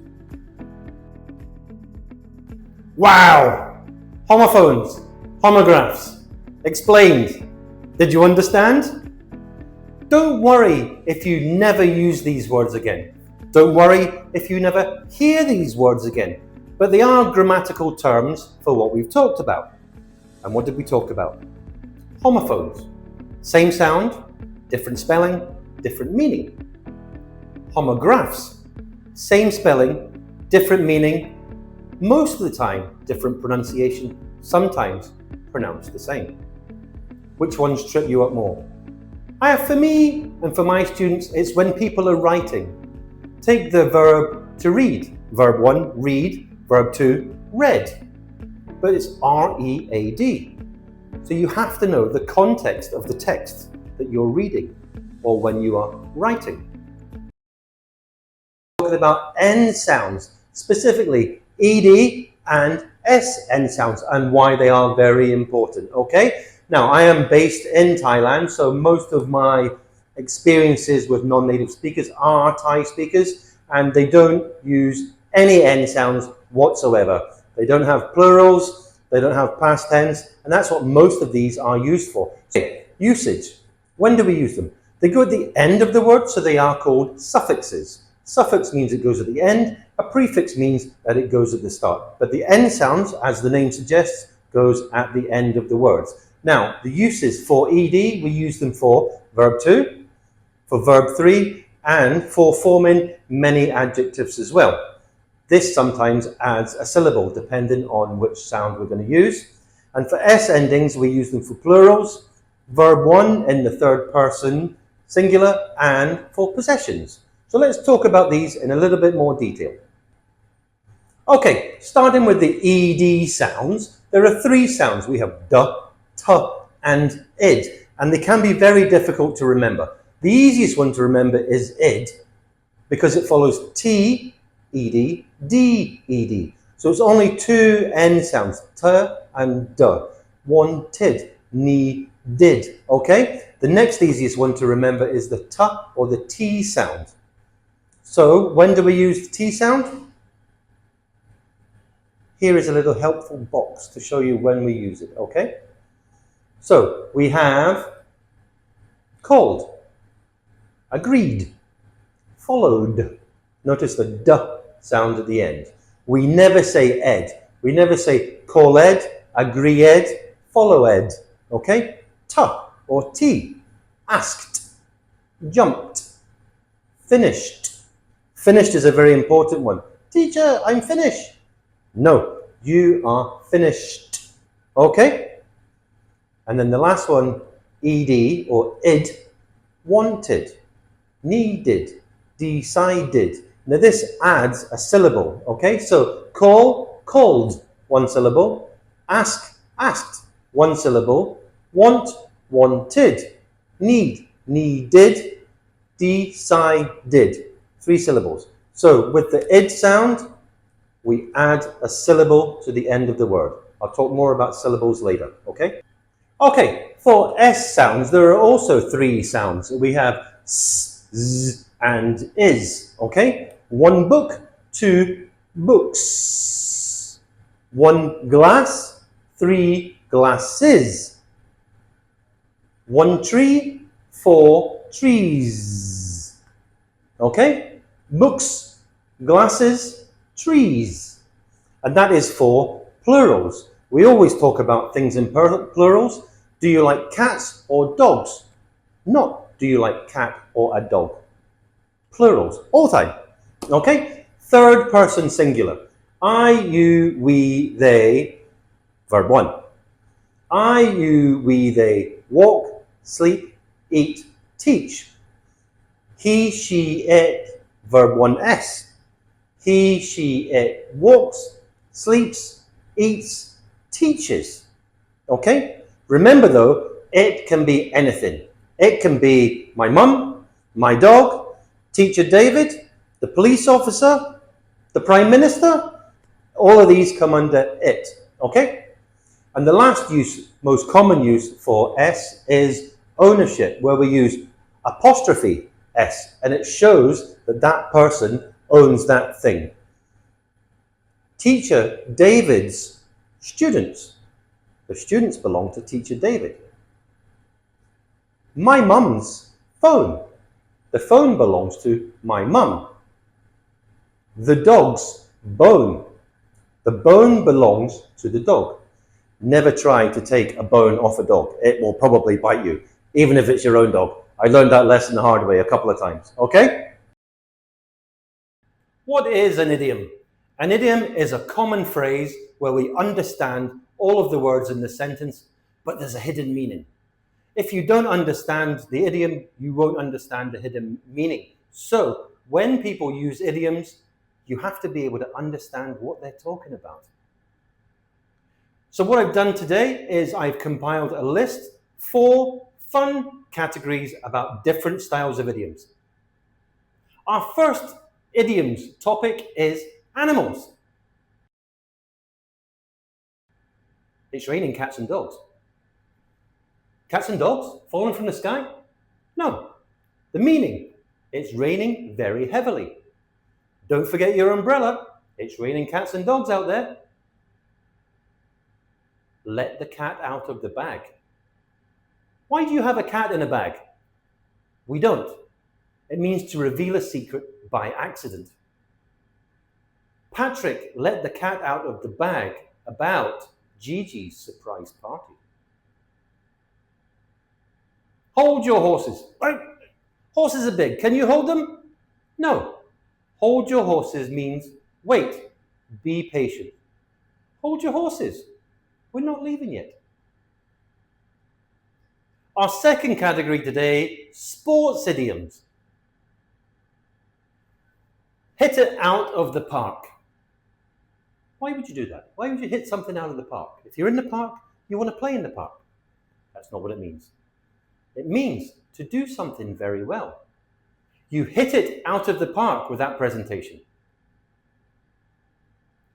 Wow! Homophones, homographs, explained. Did you understand? Don't worry if you never use these words again. Don't worry if you never hear these words again. But they are grammatical terms for what we've talked about. And what did we talk about? Homophones. Same sound, different spelling, different meaning. Homographs, same spelling, different meaning, most of the time different pronunciation, sometimes pronounced the same. Which ones trip you up more? For me and for my students, it's when people are writing. Take the verb to read. Verb 1, read. Verb 2, read. But it's R-E-A-D. So you have to know the context of the text that you're reading or when you are writing. Talking about N sounds, specifically ED and SN sounds, and why they are very important, okay? Now, I am based in Thailand, so most of my experiences with non-native speakers are Thai speakers, and they don't use any N sounds whatsoever. They don't have plurals, they don't have past tense, and that's what most of these are used for. Okay, usage. When do we use them? They go at the end of the word, so they are called suffixes. Suffix means it goes at the end, a prefix means that it goes at the start. But the N sounds, as the name suggests, goes at the end of the words. Now, the uses for ED, we use them for verb 2, for verb 3, and for forming many adjectives as well. This sometimes adds a syllable depending on which sound we're going to use. And for S endings, we use them for plurals, verb 1 in the third person singular, and for possessions. So let's talk about these in a little bit more detail. Okay, starting with the ED sounds, there are 3 sounds. We have D, T, and ID, and they can be very difficult to remember. The easiest one to remember is ID, because it follows T, ED, D, ED. So it's only 2 N sounds, T and D. Wanted, needed, okay? The next easiest one to remember is the T or the T sound. So when do we use the T sound? Here is a little helpful box to show you when we use it, okay? So we have called, agreed, followed. Notice the D sound at the end. We never say ed. We never say call ed, agree ed, follow ed, okay? T or T, asked, jumped, finished. Finished is a very important one. Teacher, I'm finished. No, you are finished. Okay? And then the last one, ED or id, wanted, needed, decided. Now this adds a syllable. Okay? So call, called, 1 syllable. Ask, asked, 1 syllable. Want, wanted. Need, needed. Decided. 3 syllables. So with the id sound, we add a syllable to the end of the word. I'll talk more about syllables later, okay? Okay, for S sounds, there are also 3 sounds. We have S, Z, and Is, okay? 1 book, 2 books. 1 glass, 3 glasses. 1 tree, 4 trees. Okay? Books, glasses, trees. And that is for plurals. We always talk about things in plurals. Do you like cats or dogs? Not do you like cat or a dog. Plurals, all the time. Okay? Third person singular. I, you, we, they. Verb 1. I, you, we, they walk, sleep, eat, teach. He, she, it. Verb 1s. He, she, it walks, sleeps, eats, teaches. Okay? Remember though, it can be anything. It can be my mum, my dog, Teacher David, the police officer, the Prime Minister. All of these come under it. Okay? And the last use, most common use for S is ownership, where we use apostrophe S, and it shows that that person owns that thing. Teacher David's students. The students belong to Teacher David. My mum's phone. The phone belongs to my mum. The dog's bone. The bone belongs to the dog. Never try to take a bone off a dog. It will probably bite you, even if it's your own dog. I learned that lesson the hard way a couple of times, okay? What is an idiom? An idiom is a common phrase where we understand all of the words in the sentence, but there's a hidden meaning. If you don't understand the idiom, you won't understand the hidden meaning. So when people use idioms, you have to be able to understand what they're talking about. So what I've done today is I've compiled a list, 4 fun categories about different styles of idioms. Our first idioms topic is animals. It's raining cats and dogs. Cats and dogs falling from the sky? No. The meaning, it's raining very heavily. Don't forget your umbrella. It's raining cats and dogs out there. Let the cat out of the bag. Why do you have a cat in a bag? We don't. It means to reveal a secret by accident. Patrick let the cat out of the bag about Gigi's surprise party. Hold your horses. Horses are big. Can you hold them? No. Hold your horses means wait, be patient. Hold your horses. We're not leaving yet. Our second category today, sports idioms. Hit it out of the park. Why would you do that? Why would you hit something out of the park? If you're in the park, you want to play in the park. That's not what it means. It means to do something very well. You hit it out of the park with that presentation.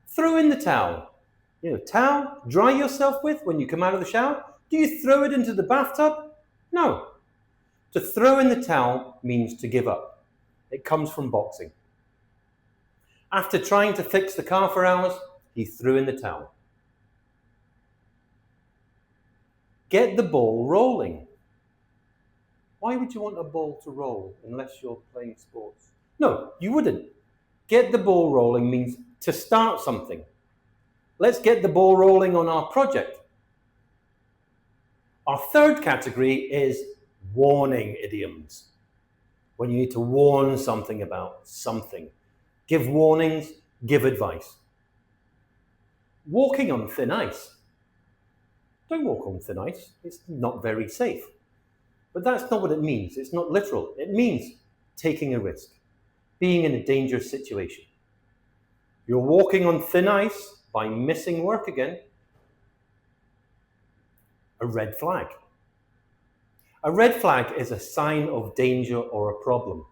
Throw in the towel. Towel, dry yourself with when you come out of the shower. Do you throw it into the bathtub? No. To throw in the towel means to give up. It comes from boxing. After trying to fix the car for hours, he threw in the towel. Get the ball rolling. Why would you want a ball to roll unless you're playing sports? No, you wouldn't. Get the ball rolling means to start something. Let's get the ball rolling on our project. Our third category is warning idioms. When you need to warn something about something. Give warnings, give advice. Walking on thin ice. Don't walk on thin ice. It's not very safe. But that's not what it means. It's not literal. It means taking a risk, being in a dangerous situation. You're walking on thin ice by missing work again. A red flag. A red flag is a sign of danger or a problem.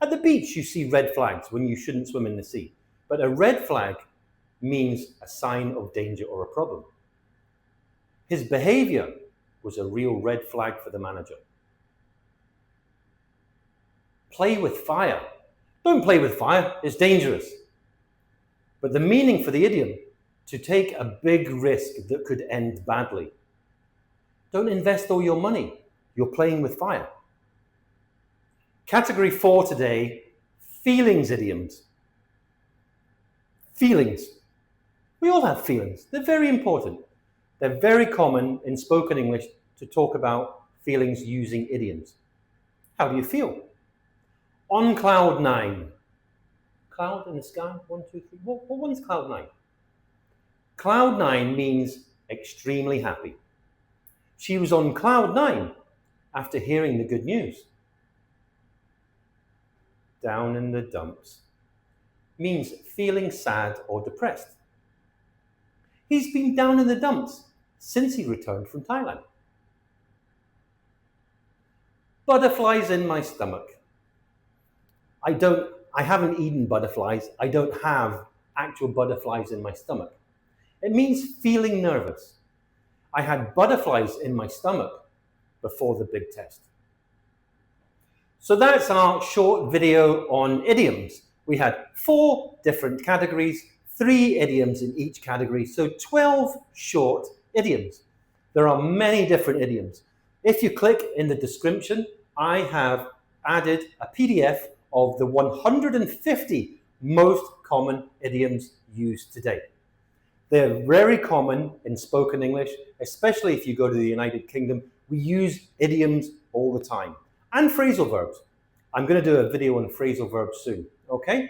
At the beach, you see red flags when you shouldn't swim in the sea. But a red flag means a sign of danger or a problem. His behavior was a real red flag for the manager. Play with fire. Don't play with fire, it's dangerous. But the meaning for the idiom, to take a big risk that could end badly. Don't invest all your money, you're playing with fire. Category 4 today, feelings idioms. Feelings. We all have feelings, they're very important. They're very common in spoken English to talk about feelings using idioms. How do you feel? On cloud 9. Cloud in the sky, 1, 2, 3. What one's cloud 9? Cloud 9 means extremely happy. She was on cloud 9 after hearing the good news. Down in the dumps means feeling sad or depressed. He's been down in the dumps since he returned from Thailand. Butterflies in my stomach. I haven't eaten butterflies. I don't have actual butterflies in my stomach. It means feeling nervous. I had butterflies in my stomach before the big test. So that's our short video on idioms. We had 4 different categories, 3 idioms in each category, so 12 short idioms. There are many different idioms. If you click in the description, I have added a PDF of the 150 most common idioms used today. They're very common in spoken English, especially if you go to the United Kingdom. We use idioms all the time. and phrasal verbs. I'm going to do a video on phrasal verbs soon, okay?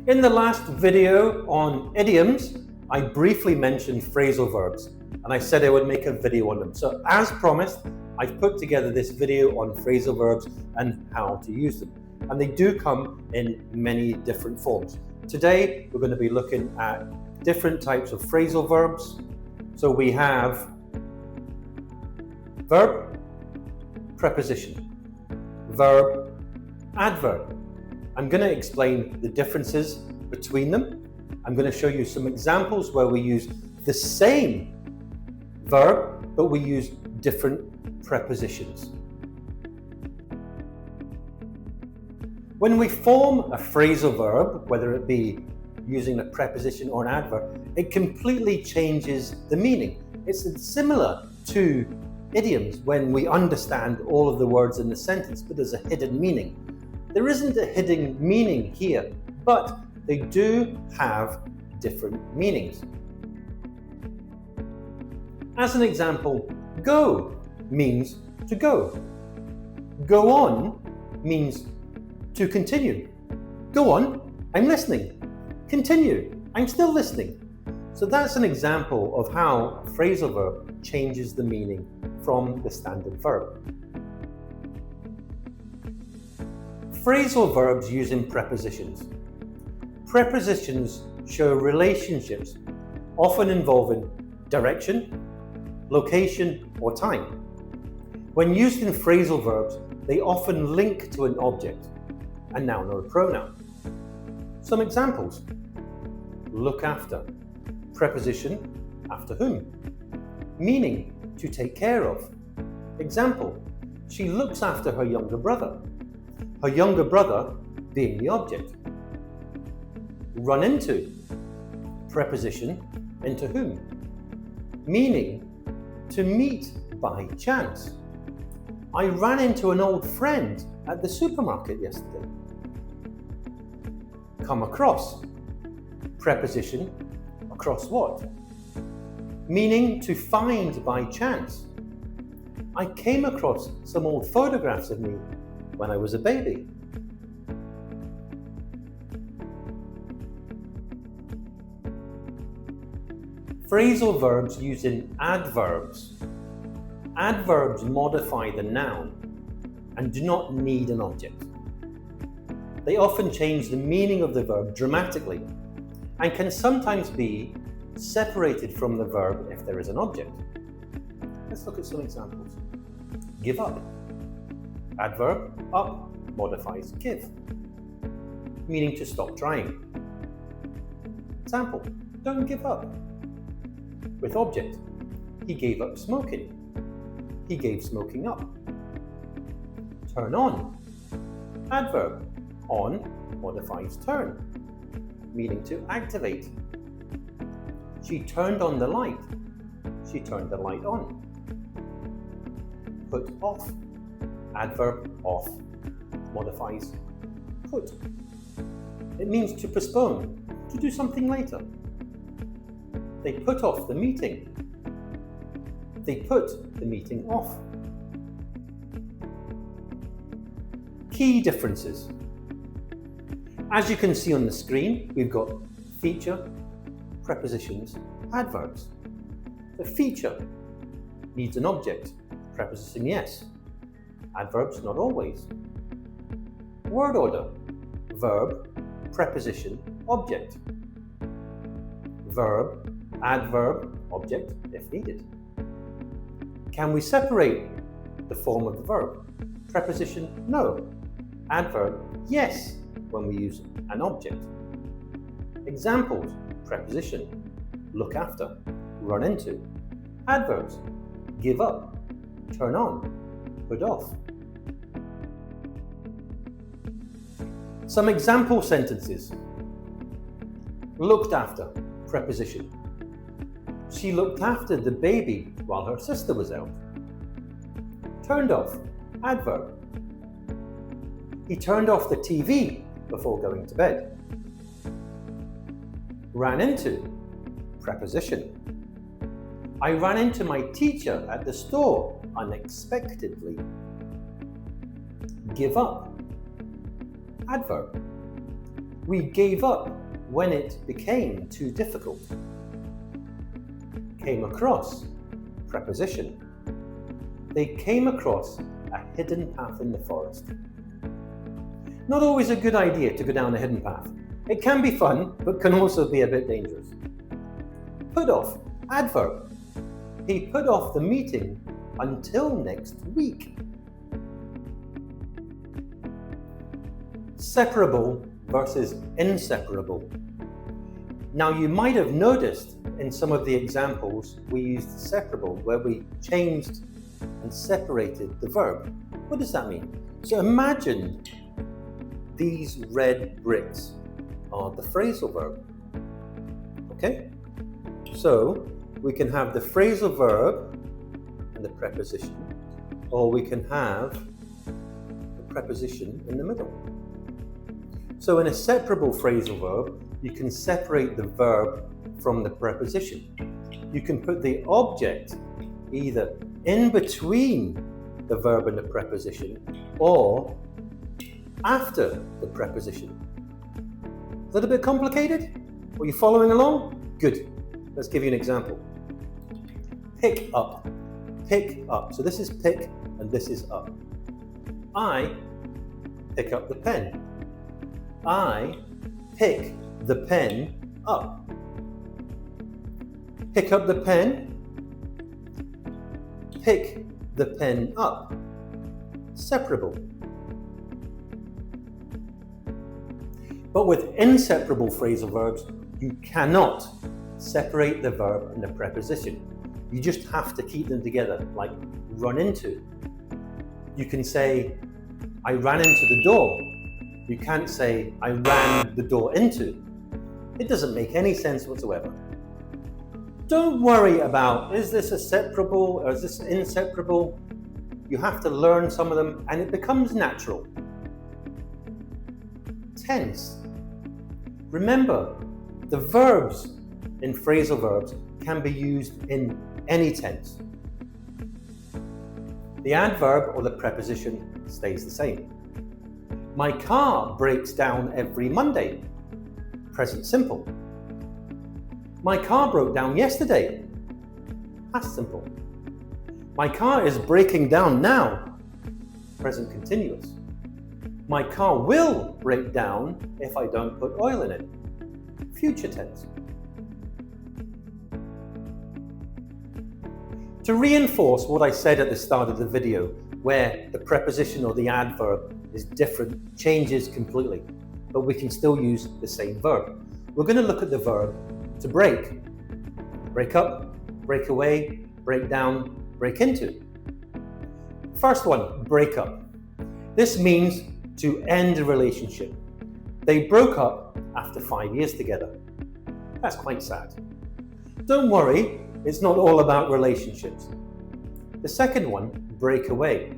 In the last video on idioms, I briefly mentioned phrasal verbs and I said I would make a video on them. So as promised, I've put together this video on phrasal verbs and how to use them. And they do come in many different forms. Today, we're going to be looking at different types of phrasal verbs. So we have verb, preposition, verb, adverb. I'm going to explain the differences between them. I'm going to show you some examples where we use the same verb, but we use different prepositions. When we form a phrasal verb, whether it be using a preposition or an adverb, it completely changes the meaning. It's similar to idioms when we understand all of the words in the sentence, but there's a hidden meaning. There isn't a hidden meaning here, but they do have different meanings. As an example, go means to go. Go on means to continue. Go on, I'm listening. Continue, I'm still listening. So that's an example of how a phrasal verb changes the meaning from the standard verb. Phrasal verbs using prepositions. Prepositions show relationships, often involving direction, location, or time. When used in phrasal verbs, they often link to an object, a noun or a pronoun. Some examples: look after, preposition, after whom, meaning to take care of. Example: she looks after her younger brother. Her younger brother being the object. Run into, preposition, into whom, meaning to meet by chance. I ran into an old friend at the supermarket yesterday. Come across, preposition, across what, meaning to find by chance. I came across some old photographs of me when I was a baby. Phrasal verbs using adverbs. Adverbs modify the noun and do not need an object. They often change the meaning of the verb dramatically and can sometimes be separated from the verb if there is an object. Let's look at some examples. Give up. Adverb, up, modifies give, meaning to stop trying. Example, don't give up. With object, he gave up smoking. He gave smoking up. Turn on. Adverb, on, modifies turn, meaning to activate. She turned on the light. She turned the light on. Put off. Adverb, off, modifies put. It means to postpone, to do something later. They put off the meeting. They put the meeting off. Key differences. As you can see on the screen, we've got feature, prepositions, adverbs. The feature needs an object, preposition yes. Adverbs not always. Word order, verb, preposition, object. Verb, adverb, object if needed. Can we separate the form of the verb? Preposition, no. Adverb, yes, when we use an object. Examples, preposition, look after, run into. Adverbs, give up, turn on, put off. Some example sentences. Looked after, preposition. She looked after the baby while her sister was out. Turned off, adverb. He turned off the TV before going to bed. Ran into, preposition. I ran into my teacher at the store unexpectedly. Give up. Adverb. We gave up when it became too difficult. Came across. Preposition. They came across a hidden path in the forest. Not always a good idea to go down a hidden path. It can be fun, but can also be a bit dangerous. Put off. Adverb. He put off the meeting until next week. Separable versus inseparable. Now you might have noticed in some of the examples we used separable where we changed and separated the verb. What does that mean? So imagine these red bricks are the phrasal verb. Okay? So we can have the phrasal verb and the preposition, or we can have the preposition in the middle. So in a separable phrasal verb, you can separate the verb from the preposition. You can put the object either in between the verb and the preposition or after the preposition. Is that a bit complicated? Are you following along? Good. Let's give you an example. Pick up. Pick up. So this is pick and this is up. I pick up the pen. I pick the pen up. Pick up the pen. Pick the pen up. Separable. But with inseparable phrasal verbs, you cannot separate the verb and the preposition. You just have to keep them together, like run into. You can say, I ran into the door. You can't say, I ran the door into. It doesn't make any sense whatsoever. Don't worry about, is this a separable or is this inseparable? You have to learn some of them and it becomes natural. Tense. Remember, the verbs in phrasal verbs can be used in any tense. The adverb or the preposition stays the same. My car breaks down every Monday. Present simple. My car broke down yesterday. Past simple. My car is breaking down now. Present continuous. My car will break down if I don't put oil in it. Future tense. To reinforce what I said at the start of the video, where the preposition or the adverb is different, changes completely, but we can still use the same verb. We're going to look at the verb to break. Break up, break away, break down, break into. First one, break up. This means to end a relationship. They broke up after 5 years together. That's quite sad. Don't worry, it's not all about relationships. The second one, break away.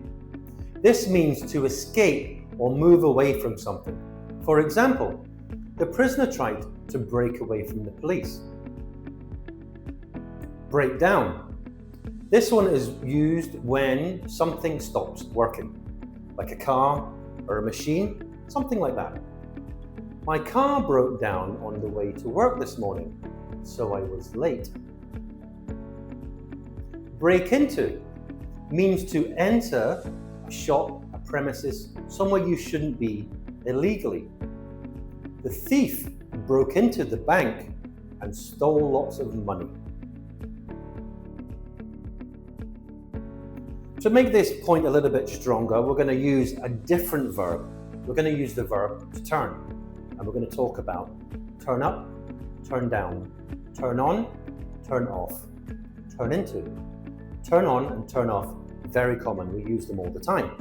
This means to escape or move away from something. For example, the prisoner tried to break away from the police. Break down. This one is used when something stops working, like a car or a machine, something like that. My car broke down on the way to work this morning, so I was late. Break into means to enter a shop, a premises, somewhere you shouldn't be illegally. The thief broke into the bank and stole lots of money. To make this point a little bit stronger, we're going to use a different verb. We're going to use the verb to turn. And we're going to talk about turn up, turn down, turn on, turn off, turn into. Turn on and turn off, very common. We use them all the time.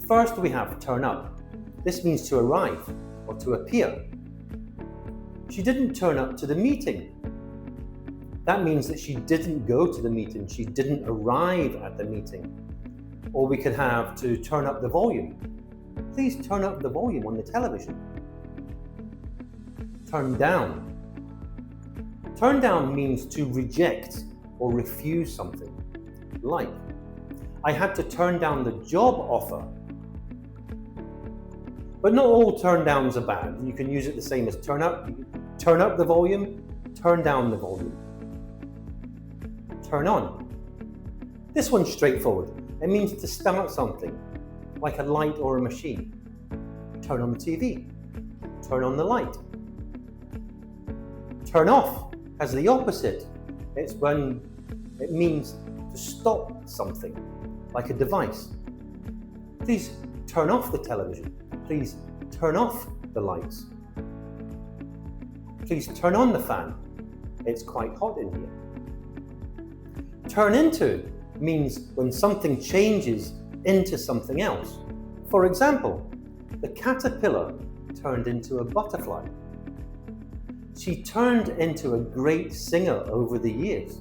First, we have turn up. This means to arrive or to appear. She didn't turn up to the meeting. That means that she didn't go to the meeting. She didn't arrive at the meeting. Or we could have to turn up the volume. Please turn up the volume on the television. Turn down. Turn down means to reject or refuse something. like. I had to turn down the job offer. But not all turn downs are bad. You can use it the same as turn up. Turn up the volume, turn down the volume. Turn on. This one's straightforward. It means to start something, like a light or a machine. Turn on the TV. Turn on the light. Turn off has the opposite. It's when it means to stop something, like a device. Please turn off the television. Please turn off the lights. Please turn on the fan. It's quite hot in here. Turn into means when something changes into something else. For example, the caterpillar turned into a butterfly. She turned into a great singer over the years.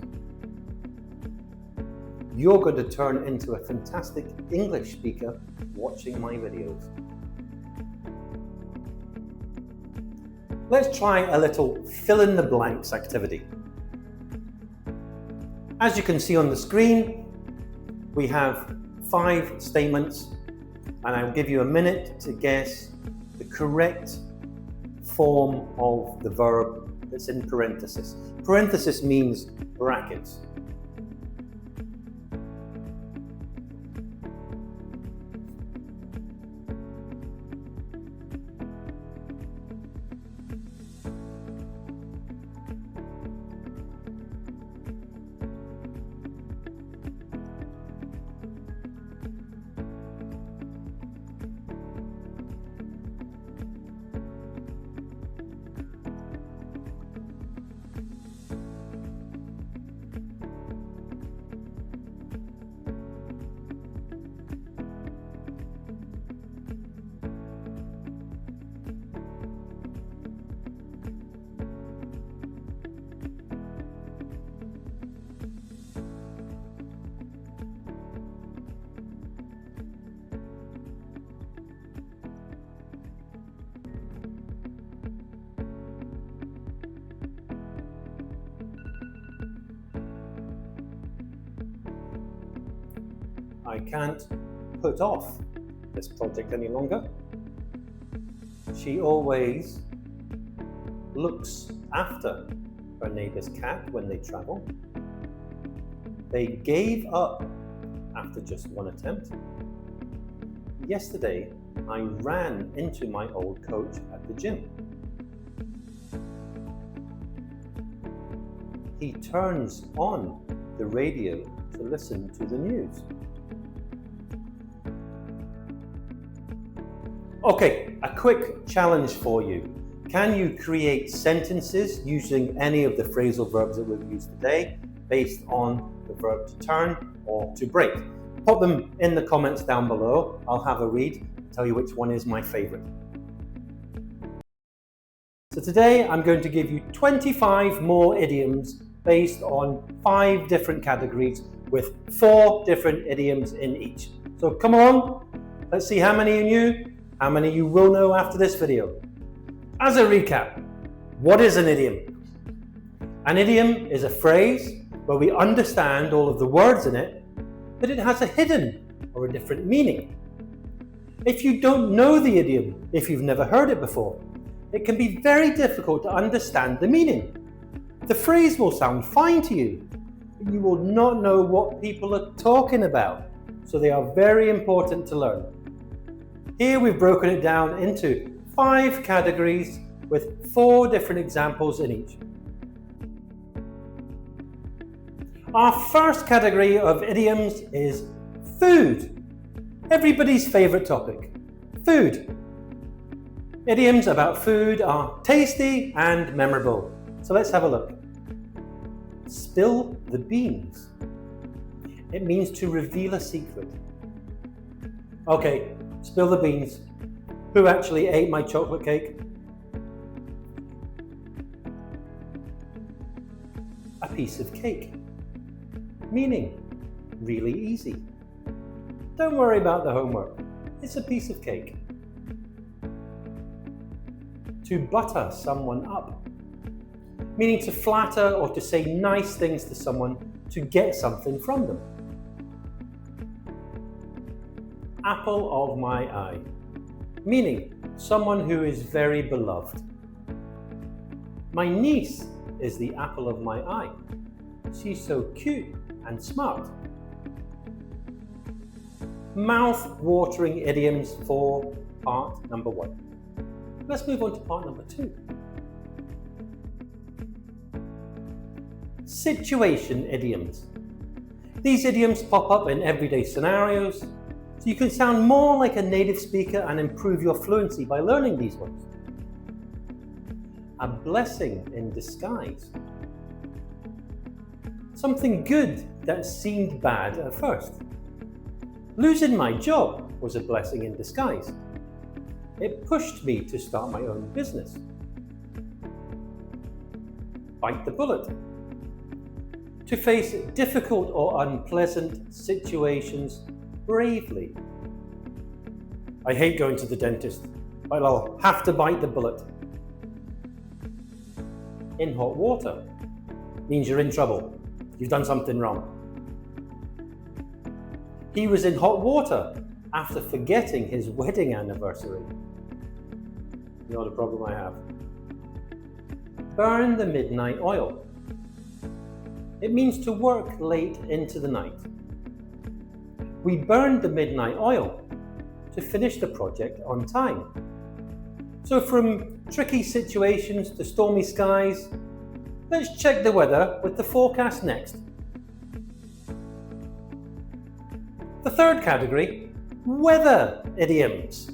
You're going to turn into a fantastic English speaker watching my videos. Let's try a little fill in the blanks activity. As you can see on the screen, we have 5 statements, and I'll give you a minute to guess the correct form of the verb that's in parenthesis. Parenthesis means brackets. I can't put off this project any longer. She always looks after her neighbor's cat when they travel. They gave up after just one attempt. Yesterday, I ran into my old coach at the gym. He turns on the radio to listen to the news. Okay, a quick challenge for you. Can you create sentences using any of the phrasal verbs that we've used today based on the verb to turn or to break? Put them in the comments down below. I'll have a read and tell you which one is my favorite. So today I'm going to give you 25 more idioms based on 5 different categories with 4 different idioms in each. So come on, let's see how many you knew. How many you will know after this video? As a recap, what is an idiom? An idiom is a phrase where we understand all of the words in it, but it has a hidden or a different meaning. If you don't know the idiom, if you've never heard it before, it can be very difficult to understand the meaning. The phrase will sound fine to you, but you will not know what people are talking about, so they are very important to learn. Here we've broken it down into 5 categories with 4 different examples in each. Our first category of idioms is food. Everybody's favorite topic, food. Idioms about food are tasty and memorable. So let's have a look. Spill the beans. It means to reveal a secret. Okay, spill the beans. Who actually ate my chocolate cake? A piece of cake. Meaning, really easy. Don't worry about the homework. It's a piece of cake. To butter someone up. Meaning to flatter or to say nice things to someone to get something from them. apple of my eye, meaning someone who is very beloved. My niece is the apple of my eye. She's so cute and smart. Mouth-watering idioms for part number 1. Let's move on to part number 2. Situation idioms. These idioms pop up in everyday scenarios, so you can sound more like a native speaker and improve your fluency by learning these ones. A blessing in disguise. Something good that seemed bad at first. Losing my job was a blessing in disguise. It pushed me to start my own business. Bite the bullet. To face difficult or unpleasant situations bravely. I hate going to the dentist, but I'll have to bite the bullet. In hot water means you're in trouble. You've done something wrong. He was in hot water after forgetting his wedding anniversary. Not a problem I have. Burn the midnight oil. It means to work late into the night. We burned the midnight oil to finish the project on time. So from tricky situations to stormy skies, let's check the weather with the forecast next. The third category, weather idioms.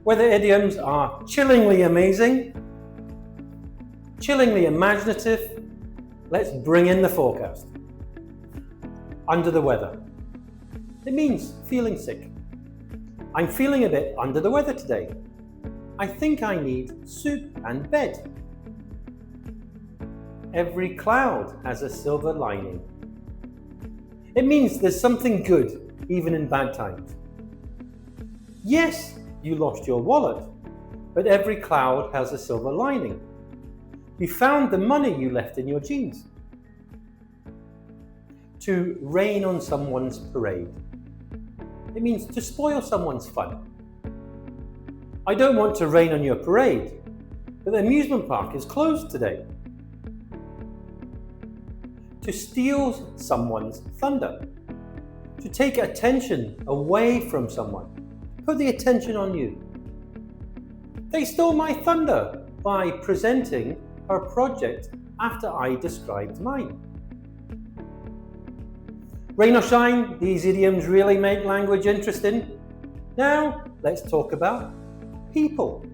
Weather idioms are chillingly amazing, chillingly imaginative. Let's bring in the forecast. Under the weather. It means feeling sick. I'm feeling a bit under the weather today. I think I need soup and bed. Every cloud has a silver lining. It means there's something good even in bad times. Yes, you lost your wallet, but every cloud has a silver lining. You found the money you left in your jeans. To rain on someone's parade. It means to spoil someone's fun. I don't want to rain on your parade, but the amusement park is closed today. To steal someone's thunder. To take attention away from someone. Put the attention on you. They stole my thunder by presenting her project after I described mine. Rain or shine, these idioms really make language interesting. Now, let's talk about people.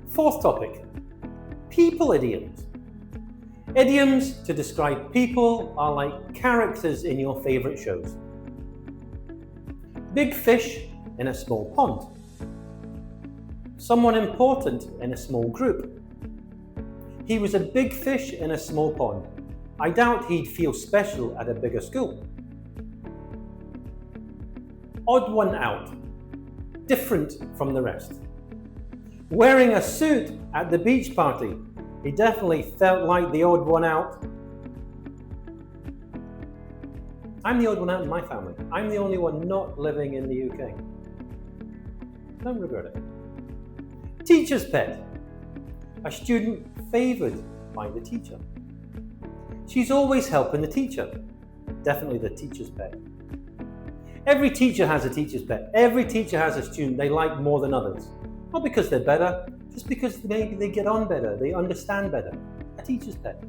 Fourth topic, people idioms. Idioms to describe people are like characters in your favorite shows. Big fish in a small pond. Someone important in a small group. He was a big fish in a small pond. I doubt he'd feel special at a bigger school. Odd one out. Different from the rest. Wearing a suit at the beach party. He definitely felt like the odd one out. I'm the odd one out in my family. I'm the only one not living in the UK. Don't regret it. Teacher's pet. A student favoured by the teacher. She's always helping the teacher. Definitely the teacher's pet. Every teacher has a teacher's pet. Every teacher has a student they like more than others. Not because they're better, just because maybe they get on better, they understand better. A teacher's pet.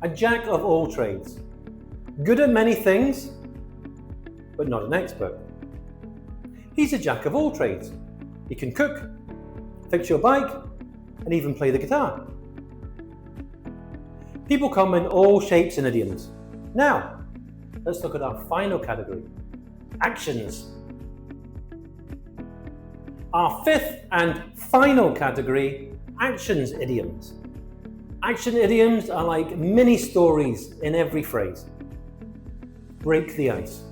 A jack of all trades. Good at many things, but not an expert. He's a jack of all trades. He can cook, fix your bike, and even play the guitar. People come in all shapes and idioms. Now, let's look at our final category, actions. Our fifth and final category, actions idioms. Action idioms are like mini stories in every phrase. Break the ice.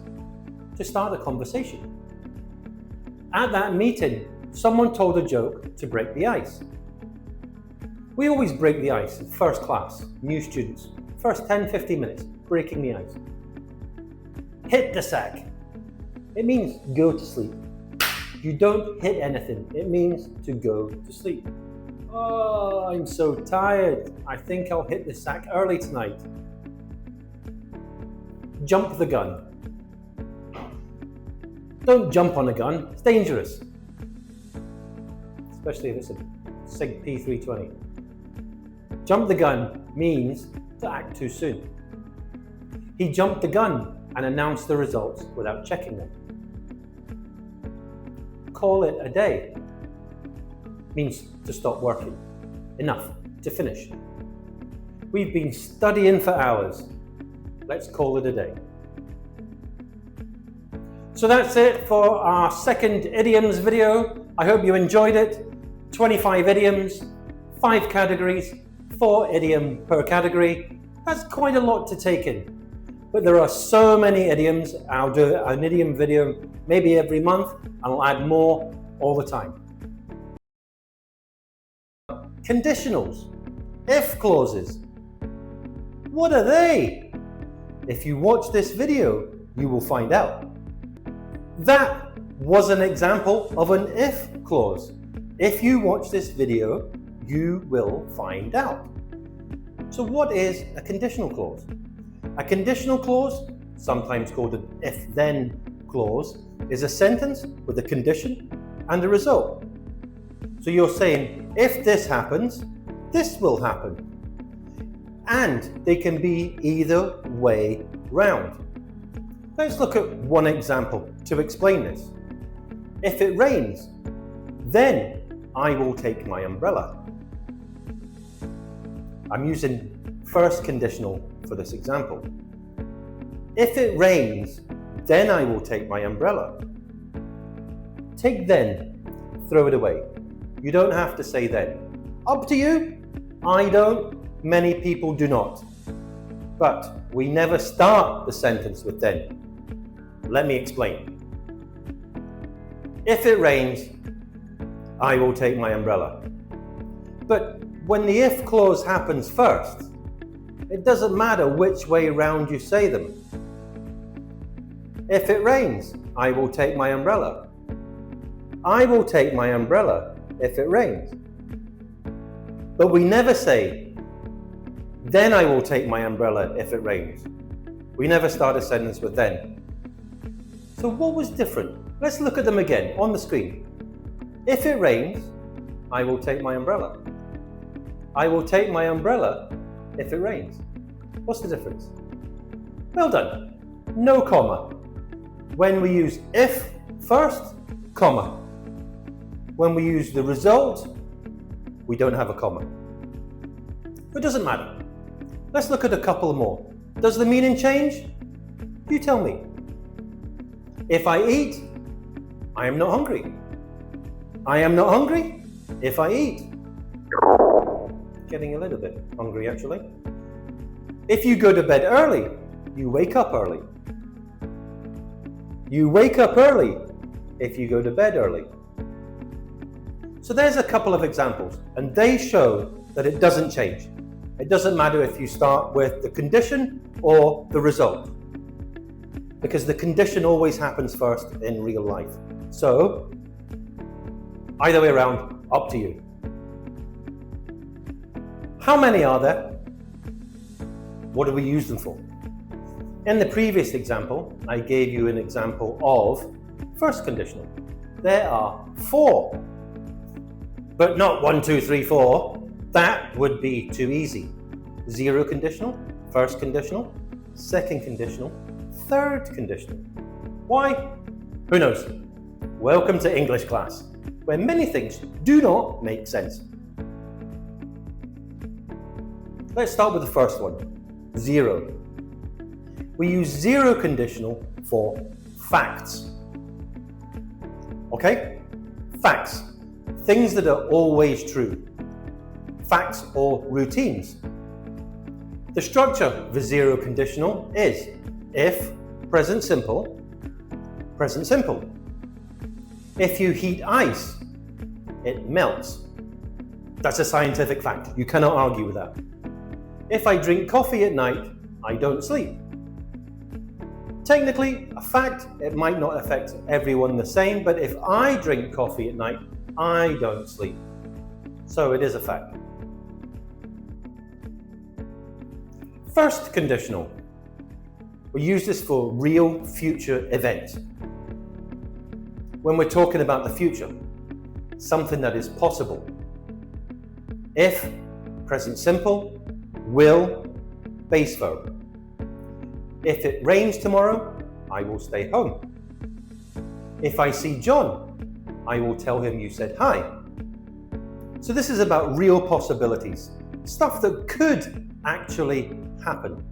To start a conversation. At that meeting, someone told a joke to break the ice. We always break the ice in first class, new students, first 10-15 minutes. breaking the ice. Hit the sack. It means go to sleep. You don't hit anything. It means to go to sleep. Oh, I'm so tired. I think I'll hit the sack early tonight. Jump the gun. Don't jump on a gun. It's dangerous. Especially if it's a SIG P320. Jump the gun means to act too soon. He jumped the gun and announced the results without checking them. Call it a day means to stop working. Enough, to finish. We've been studying for hours. Let's call it a day. So that's it for our second idioms video. I hope you enjoyed it. 25 idioms, 5 categories, 4 idiom per category. That's quite a lot to take in. But there are so many idioms. I'll do an idiom video maybe every month, and I'll add more all the time. Conditionals, if clauses. What are they? If you watch this video, you will find out. That was an example of an if clause. If you watch this video, you will find out. So what is a conditional clause? A conditional clause, sometimes called an if-then clause, is a sentence with a condition and a result. So you're saying, if this happens, this will happen. And they can be either way round. Let's look at one example to explain this. If it rains, then I will take my umbrella. I'm using first conditional for this example. If it rains, then I will take my umbrella. Take then, throw it away. You don't have to say then. Up to you. I don't. Many people do not. But we never start the sentence with then. Let me explain. If it rains, I will take my umbrella. But when the if clause happens first, it doesn't matter which way round you say them. If it rains, I will take my umbrella. I will take my umbrella if it rains. But we never say, then I will take my umbrella if it rains. We never start a sentence with then. So what was different? Let's look at them again on the screen. If it rains, I will take my umbrella. I will take my umbrella if it rains. What's the difference? Well done. No comma. When we use if first, comma. When we use the result, we don't have a comma. It doesn't matter. Let's look at a couple more. Does the meaning change? You tell me. If I eat, I am not hungry. I am not hungry if I eat. Getting a little bit hungry actually. If you go to bed early, you wake up early. You wake up early if you go to bed early. So there's a couple of examples, and they show that it doesn't change. It doesn't matter if you start with the condition or the result, because the condition always happens first in real life. So, either way around, up to you. How many are there? What do we use them for? In the previous example, I gave you an example of first conditional. There are 4, but not 1, 2, 3, 4. That would be too easy. 0 conditional, first conditional, second conditional, third conditional. Why? Who knows? Welcome to English class, where many things do not make sense. Let's start with the first one, 0. We use 0 conditional for facts. Okay? Facts. Things that are always true. Facts or routines. The structure of the 0 conditional is if present simple, present simple. If you heat ice, it melts. That's a scientific fact. You cannot argue with that. If I drink coffee at night, I don't sleep. Technically, a fact, it might not affect everyone the same, but if I drink coffee at night, I don't sleep. So it is a fact. First conditional. We use this for real future events. When we're talking about the future, something that is possible. If, present simple, will, base verb. If it rains tomorrow, I will stay home. If I see John, I will tell him you said hi. So this is about real possibilities, stuff that could actually happen.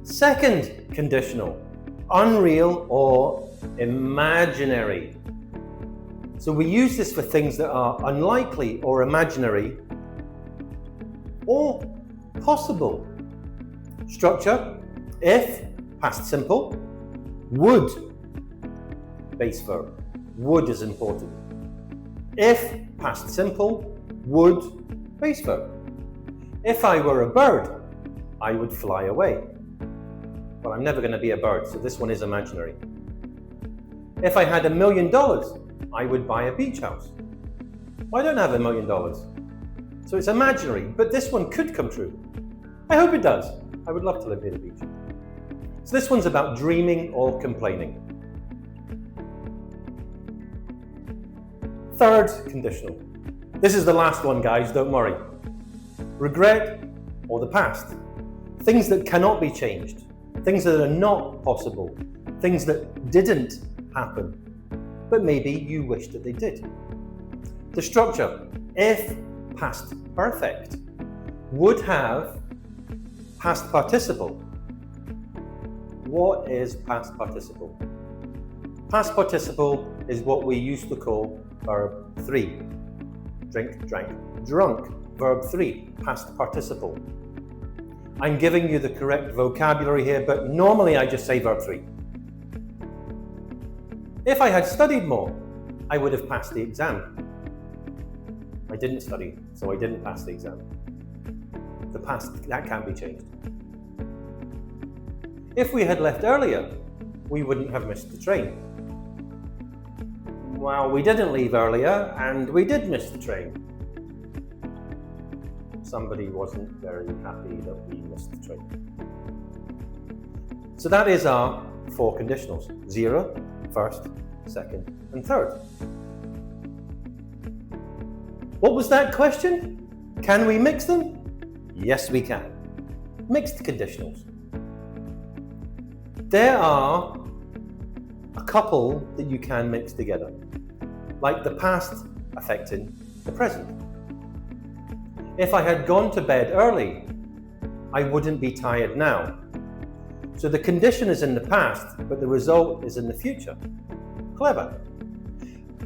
Second conditional, unreal or imaginary. So we use this for things that are unlikely or imaginary or possible. Structure, if, past simple, would, base verb. Would is important. If, past simple, would, base verb. If I were a bird, I would fly away. Well, I'm never going to be a bird, so this one is imaginary. If I had $1 million, I would buy a beach house. Well, I don't have $1 million, so it's imaginary, but this one could come true. I hope it does. I would love to live near the beach. So this one's about dreaming or complaining. Third conditional. This is the last one, guys, don't worry. Regret or the past. Things that cannot be changed. Things that are not possible. Things that didn't happen, but maybe you wish that they did. The structure, if, past perfect, would have, past participle. What is past participle? Past participle is what we used to call verb 3. Drink, drank, drunk. Verb 3, past participle. I'm giving you the correct vocabulary here, but normally I just say verb 3. If I had studied more, I would have passed the exam. I didn't study, so I didn't pass the exam. The past, that can't be changed. If we had left earlier, we wouldn't have missed the train. Well, we didn't leave earlier, and we did miss the train. Somebody wasn't very happy that we missed the train. So that is our 4 conditionals. 0, first, second, and third. What was that question? Can we mix them? Yes, we can. Mixed conditionals. There are a couple that you can mix together, like the past affecting the present. If I had gone to bed early, I wouldn't be tired now. So the condition is in the past, but the result is in the future. Clever.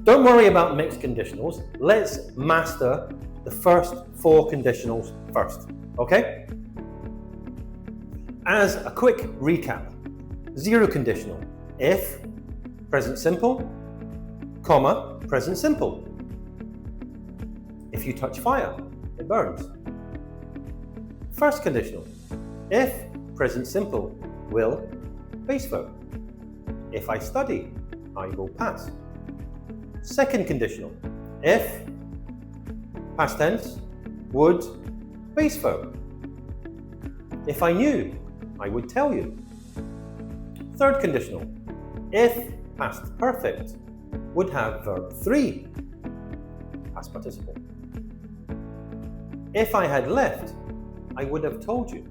Don't worry about mixed conditionals. Let's master the first 4 conditionals first, okay? As a quick recap, 0 conditional, if, present simple, comma, present simple. If you touch fire, it burns. First conditional, if, present simple, will, base verb. If I study, I will pass. Second conditional, if, past tense, would, base verb. If I knew, I would tell you. Third conditional, if, past perfect, would have verb 3, past participle. If I had left, I would have told you.